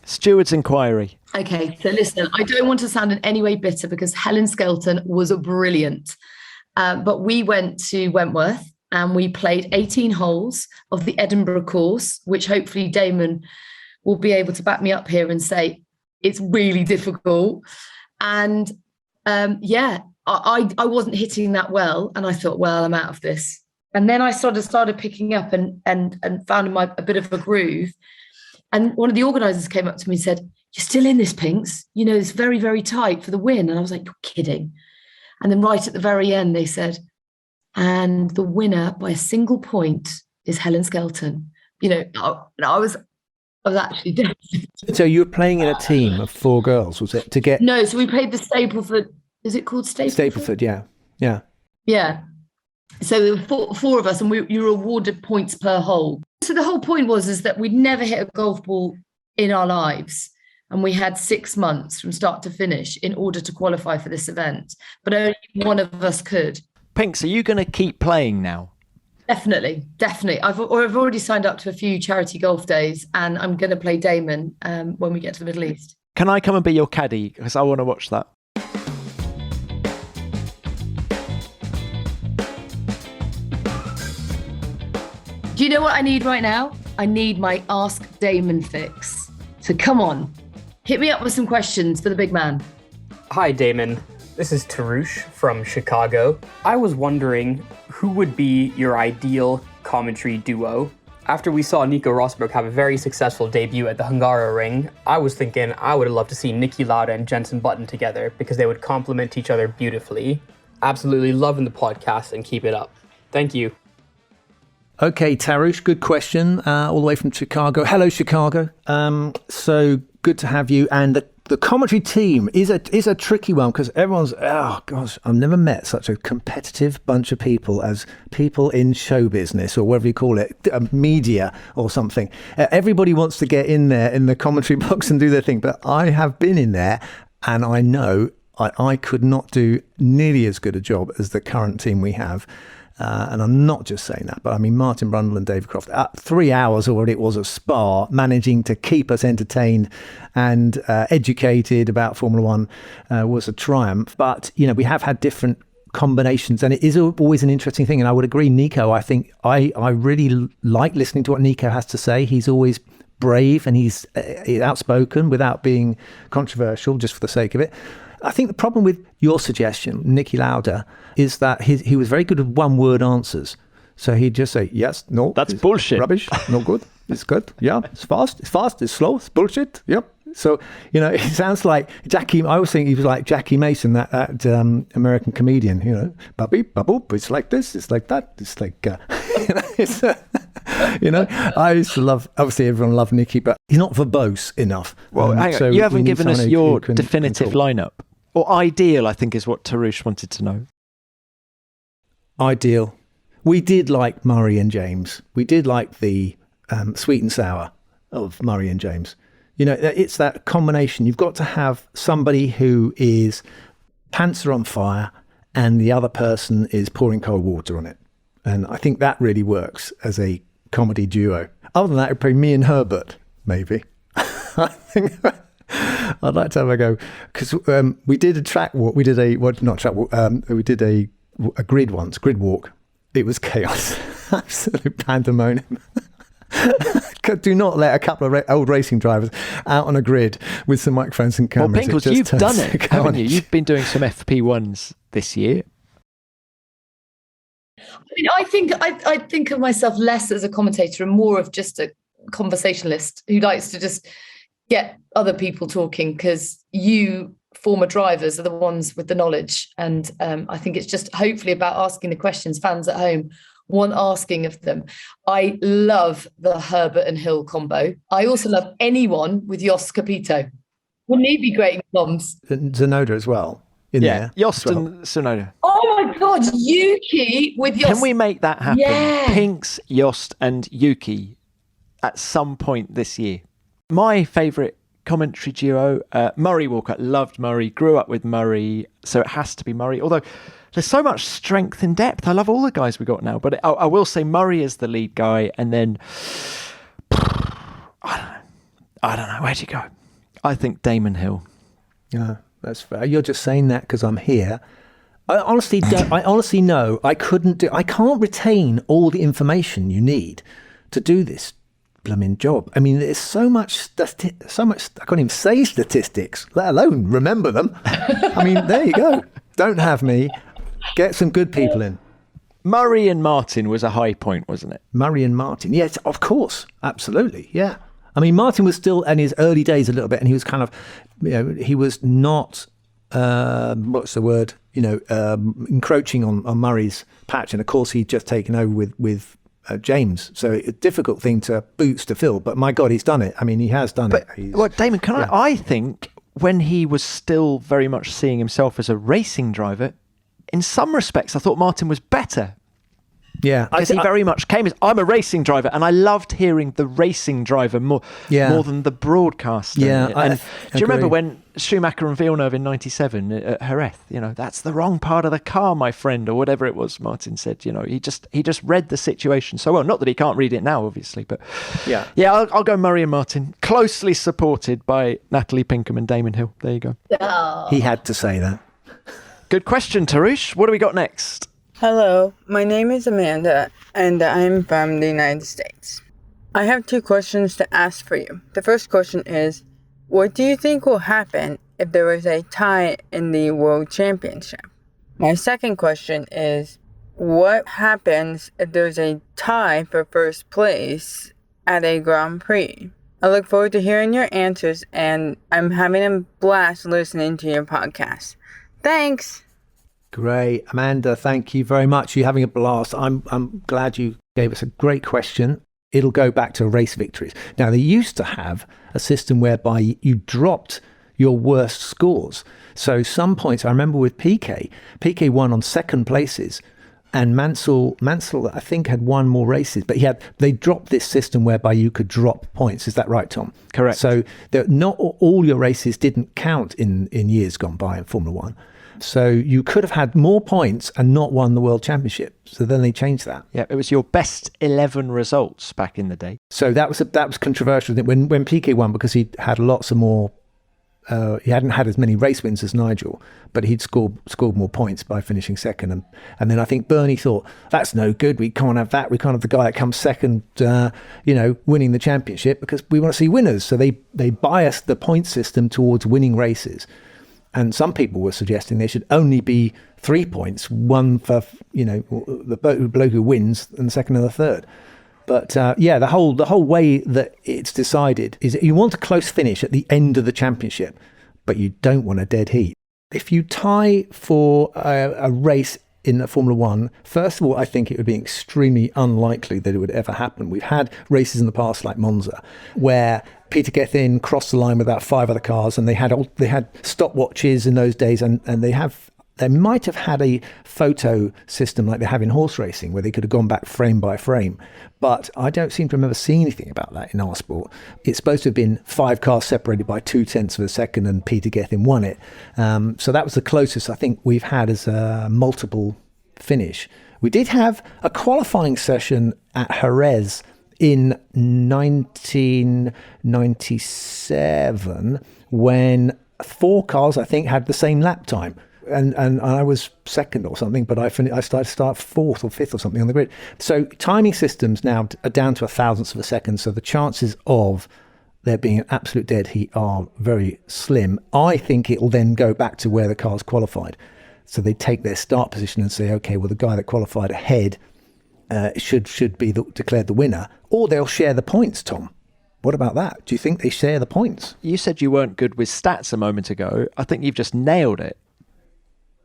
Steward's inquiry. Okay, so listen, I don't want to sound in any way bitter because Helen Skelton was brilliant. But we went to Wentworth and we played 18 holes of the Edinburgh course, which hopefully Damon will be able to back me up here and say it's really difficult. And I wasn't hitting that well. And I thought, well, I'm out of this. And then I started picking up and found a bit of a groove. And one of the organisers came up to me and said, "You're still in this, Pinks. You know, it's very, very tight for the win." And I was like, "You're kidding." And then right at the very end, they said, "And the winner by a single point is Helen Skelton." You know, I was actually devastated. So you were playing in a team of 4 girls, was it? To get No, so we played the Stapleford. Is it called Stapleford? Stapleford, yeah. Yeah. So there were four of us, and you were awarded points per hole. So the whole point is that we'd never hit a golf ball in our lives. And we had 6 months from start to finish in order to qualify for this event. But only one of us could. Pinks, are you going to keep playing now? Definitely. I've already signed up to a few charity golf days, and I'm going to play Damon when we get to the Middle East. Can I come and be your caddy? Because I want to watch that. Do you know what I need right now? I need my Ask Damon fix. So come on, hit me up with some questions for the big man. Hi, Damon. This is Tarush from Chicago. I was wondering who would be your ideal commentary duo? After we saw Nico Rosberg have a very successful debut at the Hungaroring, I was thinking I would love to see Niki Lauda and Jenson Button together because they would complement each other beautifully. Absolutely loving the podcast and keep it up. Thank you. Okay, Tarush, good question. All the way from Chicago. Hello, Chicago. So good to have you. And the commentary team is a tricky one because everyone's, oh gosh, I've never met such a competitive bunch of people as people in show business or whatever you call it, media or something. Everybody wants to get in there in the commentary box and do their thing. But I have been in there and I know I could not do nearly as good a job as the current team we have. And I'm not just saying that, but I mean, Martin Brundle and David Croft, 3 hours or what it was of Spa, managing to keep us entertained and educated about Formula One was a triumph. But, you know, we have had different combinations and it is always an interesting thing. And I would agree, Nico, I think I really like listening to what Nico has to say. He's always brave and he's outspoken without being controversial, just for the sake of it. I think the problem with your suggestion, Niki Lauda, is that he was very good at one-word answers. So he'd just say, yes, no. That's bullshit. Rubbish, no good, it's good, yeah, it's fast, it's slow, it's bullshit, yep. So, you know, it sounds like Jackie, I always think he was like Jackie Mason, that American comedian, you know, bubble, it's like this, it's like that, it's like, you know, I used to love, obviously everyone loved Nicky, but he's not verbose enough. Well, hang on, so you haven't given us your can definitive lineup. Or ideal, I think, is what Tarush wanted to know. Ideal. We did like Murray and James. We did like the sweet and sour of Murray and James. You know, it's that combination. You've got to have somebody who is pants are on fire and the other person is pouring cold water on it. And I think that really works as a comedy duo. Other than that, it'd be me and Herbert, maybe. I think I'd like to have a go because we did a track walk. We did not track walk. We did a grid walk. It was chaos, absolute pandemonium. Do not let a couple of old racing drivers out on a grid with some microphones and cameras. Well, Pinkles, you've done it, haven't you? You've been doing some FP1s this year. I mean, I think of myself less as a commentator and more of just a conversationalist who likes to just get other people talking because you former drivers are the ones with the knowledge. And I think it's just hopefully about asking the questions fans at home want asking of them. I love the Herbert and Hill combo. I also love anyone with Jos Capito. Wouldn't he be great in comms? Tsunoda as well. There. Jost well. and Tsunoda. Oh my God, Yuki with Jos. Can we make that happen? Yeah. Pinks, Jost and Yuki at some point this year. My favourite commentary duo, Murray Walker. Loved Murray, grew up with Murray, so it has to be Murray. Although there's so much strength and depth. I love all the guys we got now, but I will say Murray is the lead guy, and then I don't know. Where'd you go? I think Damon Hill. Yeah, that's fair. You're just saying that because I'm here. I honestly don't. I honestly know I can't retain all the information you need to do this blooming job. I mean, there's so much. I can't even say statistics, let alone remember them. I mean, there you go. Don't have me. Get some good people in. Murray and Martin was a high point, wasn't it? Murray and Martin. Yes, of course. Absolutely. Yeah. I mean, Martin was still in his early days a little bit, and he was kind of, he was not, what's the word, encroaching on Murray's patch. And of course, he'd just taken over with James. So a difficult thing to boots to fill. But my God, he's done it. I mean, he has done it. Well, Damon, I think when he was still very much seeing himself as a racing driver, in some respects, I thought Martin was better. Yeah, because he very much came as, I'm a racing driver, and I loved hearing the racing driver more than the broadcaster. Yeah, and do you remember when Schumacher and Villeneuve in '97 at Jerez? That's the wrong part of the car, my friend, or whatever it was. Martin said, he just read the situation so well. Not that he can't read it now, obviously, but I'll go Murray and Martin, closely supported by Natalie Pinkham and Damon Hill. There you go. Oh. He had to say that. Good question, Tarush. What do we got next? Hello, my name is Amanda, and I'm from the United States. I have 2 questions to ask for you. The first question is, what do you think will happen if there is a tie in the World Championship? My second question is, what happens if there's a tie for first place at a Grand Prix? I look forward to hearing your answers, and I'm having a blast listening to your podcast. Thanks! Great. Amanda, thank you very much. You're having a blast. I'm glad you gave us a great question. It'll go back to race victories. Now, they used to have a system whereby you dropped your worst scores. So some points, I remember with Piquet won on second places, and Mansell, I think, had won more races, but they dropped this system whereby you could drop points. Is that right, Tom? Correct. So not all your races didn't count in years gone by in Formula One. So you could have had more points and not won the World Championship. So then they changed that. Yeah, it was your best 11 results back in the day. So that was controversial when Piquet won, because he had lots of more. He hadn't had as many race wins as Nigel, but he'd scored more points by finishing second. And then I think Bernie thought, that's no good. We can't have that. We can't have the guy that comes second, winning the championship, because we want to see winners. So they biased the point system towards winning races. And some people were suggesting there should only be 3 points, one for the bloke who wins and the second and the third. But the whole way that it's decided is that you want a close finish at the end of the championship, but you don't want a dead heat. If you tie for a race in Formula One, first of all, I think it would be extremely unlikely that it would ever happen. We've had races in the past like Monza, where Peter Gethin crossed the line with about 5 other cars, and they had stopwatches in those days, and they might have had a photo system like they have in horse racing, where they could have gone back frame by frame. But I don't seem to remember seeing anything about that in our sport. It's supposed to have been 5 cars separated by 0.2 of a second, and Peter Gethin won it. So that was the closest I think we've had as a multiple finish. We did have a qualifying session at Jerez in 1997 when 4 cars, I think, had the same lap time. And I was second or something, but I started to start 4th or 5th or something on the grid. So timing systems now are down to 1,000th of a second. So the chances of there being an absolute dead heat are very slim. I think it will then go back to where the cars qualified. So they take their start position and say, okay, well, the guy that qualified ahead should be declared the winner, or they'll share the points, Tom. What about that? Do you think they share the points? You said you weren't good with stats a moment ago. I think you've just nailed it.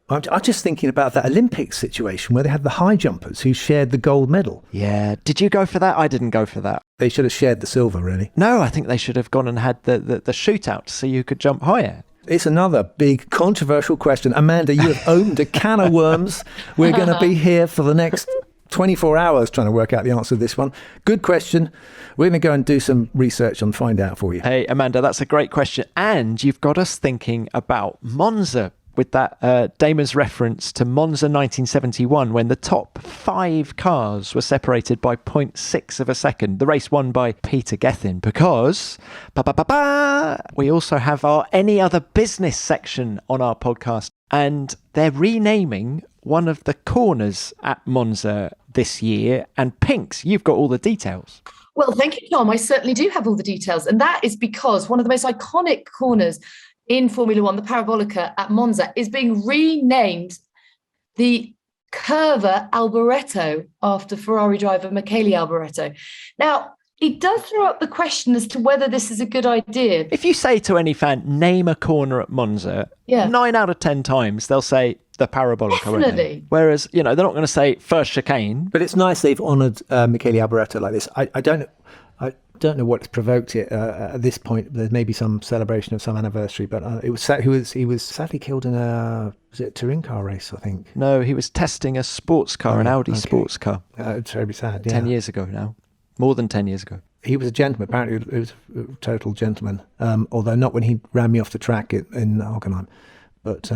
I'm just thinking about that Olympics situation where they had the high jumpers who shared the gold medal. Yeah. Did you go for that? I didn't go for that. They should have shared the silver, really. No, I think they should have gone and had the shootout to see who could jump higher. It's another big controversial question. Amanda, you have opened a can of worms. We're going to be here for the next 24 hours trying to work out the answer to this one. Good question. We're going to go and do some research and find out for you. Hey, Amanda, that's a great question. And you've got us thinking about Monza with that Damon's reference to Monza 1971 when the top 5 cars were separated by 0.6 of a second. The race won by Peter Gethin because we also have our Any Other Business section on our podcast, and they're renaming one of the corners at Monza this year. And Pinks, you've got all the details. Well, thank you, Tom. I certainly do have all the details. And that is because one of the most iconic corners in Formula One, the Parabolica at Monza, is being renamed the Curva Alboreto after Ferrari driver Michele Alboreto. Now, it does throw up the question as to whether this is a good idea. If you say to any fan, name a corner at Monza, 9 out of 10 times they'll say the Parabolica. Definitely. Whereas, they're not going to say first chicane. But it's nice they've honoured Michele Alboreto like this. I don't know what's provoked it at this point. There may be some celebration of some anniversary, but he was sadly killed in a touring car race, I think. No, he was testing a sports car, an Audi sports car. It's very sad. 10 years ago now. More than 10 years ago. He was a gentleman. Apparently, he was a total gentleman. Although not when he ran me off the track in Hockenheim. But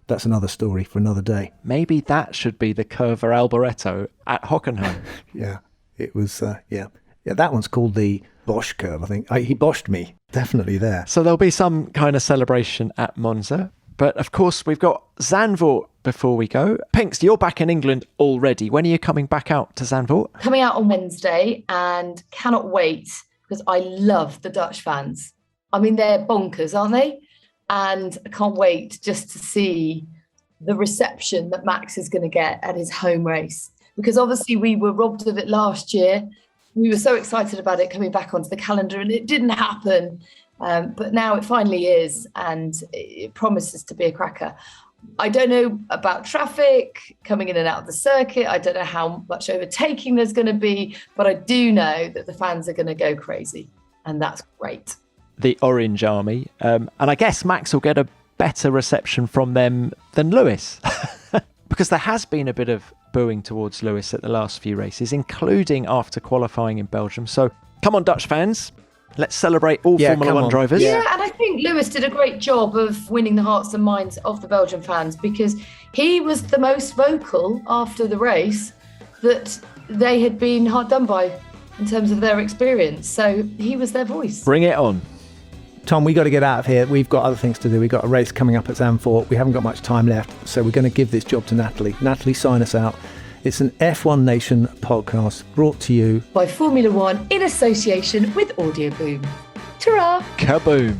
that's another story for another day. Maybe that should be the Curva Alboreto at Hockenheim. Yeah, it was. Yeah, that one's called the Bosch curve, I think. He Boshed me. Definitely there. So there'll be some kind of celebration at Monza. But of course, we've got Zandvoort before we go. Pinks, you're back in England already. When are you coming back out to Zandvoort? Coming out on Wednesday, and cannot wait because I love the Dutch fans. I mean, they're bonkers, aren't they? And I can't wait just to see the reception that Max is going to get at his home race. Because obviously we were robbed of it last year. We were so excited about it coming back onto the calendar, and it didn't happen. But now it finally is, and it promises to be a cracker. I don't know about traffic coming in and out of the circuit. I don't know how much overtaking there's going to be, but I do know that the fans are going to go crazy, and that's great. The Orange Army. And I guess Max will get a better reception from them than Lewis. Because there has been a bit of booing towards Lewis at the last few races, including after qualifying in Belgium. So come on, Dutch fans. Let's celebrate all Formula One drivers. Yeah, and I think Lewis did a great job of winning the hearts and minds of the Belgian fans, because he was the most vocal after the race that they had been hard done by in terms of their experience. So he was their voice. Bring it on. Tom, we got to get out of here. We've got other things to do. We've got a race coming up at Zandvoort. We haven't got much time left, so we're going to give this job to Natalie. Natalie, sign us out. It's an F1 Nation podcast brought to you by Formula One in association with Audio Boom. Ta-ra! Kaboom!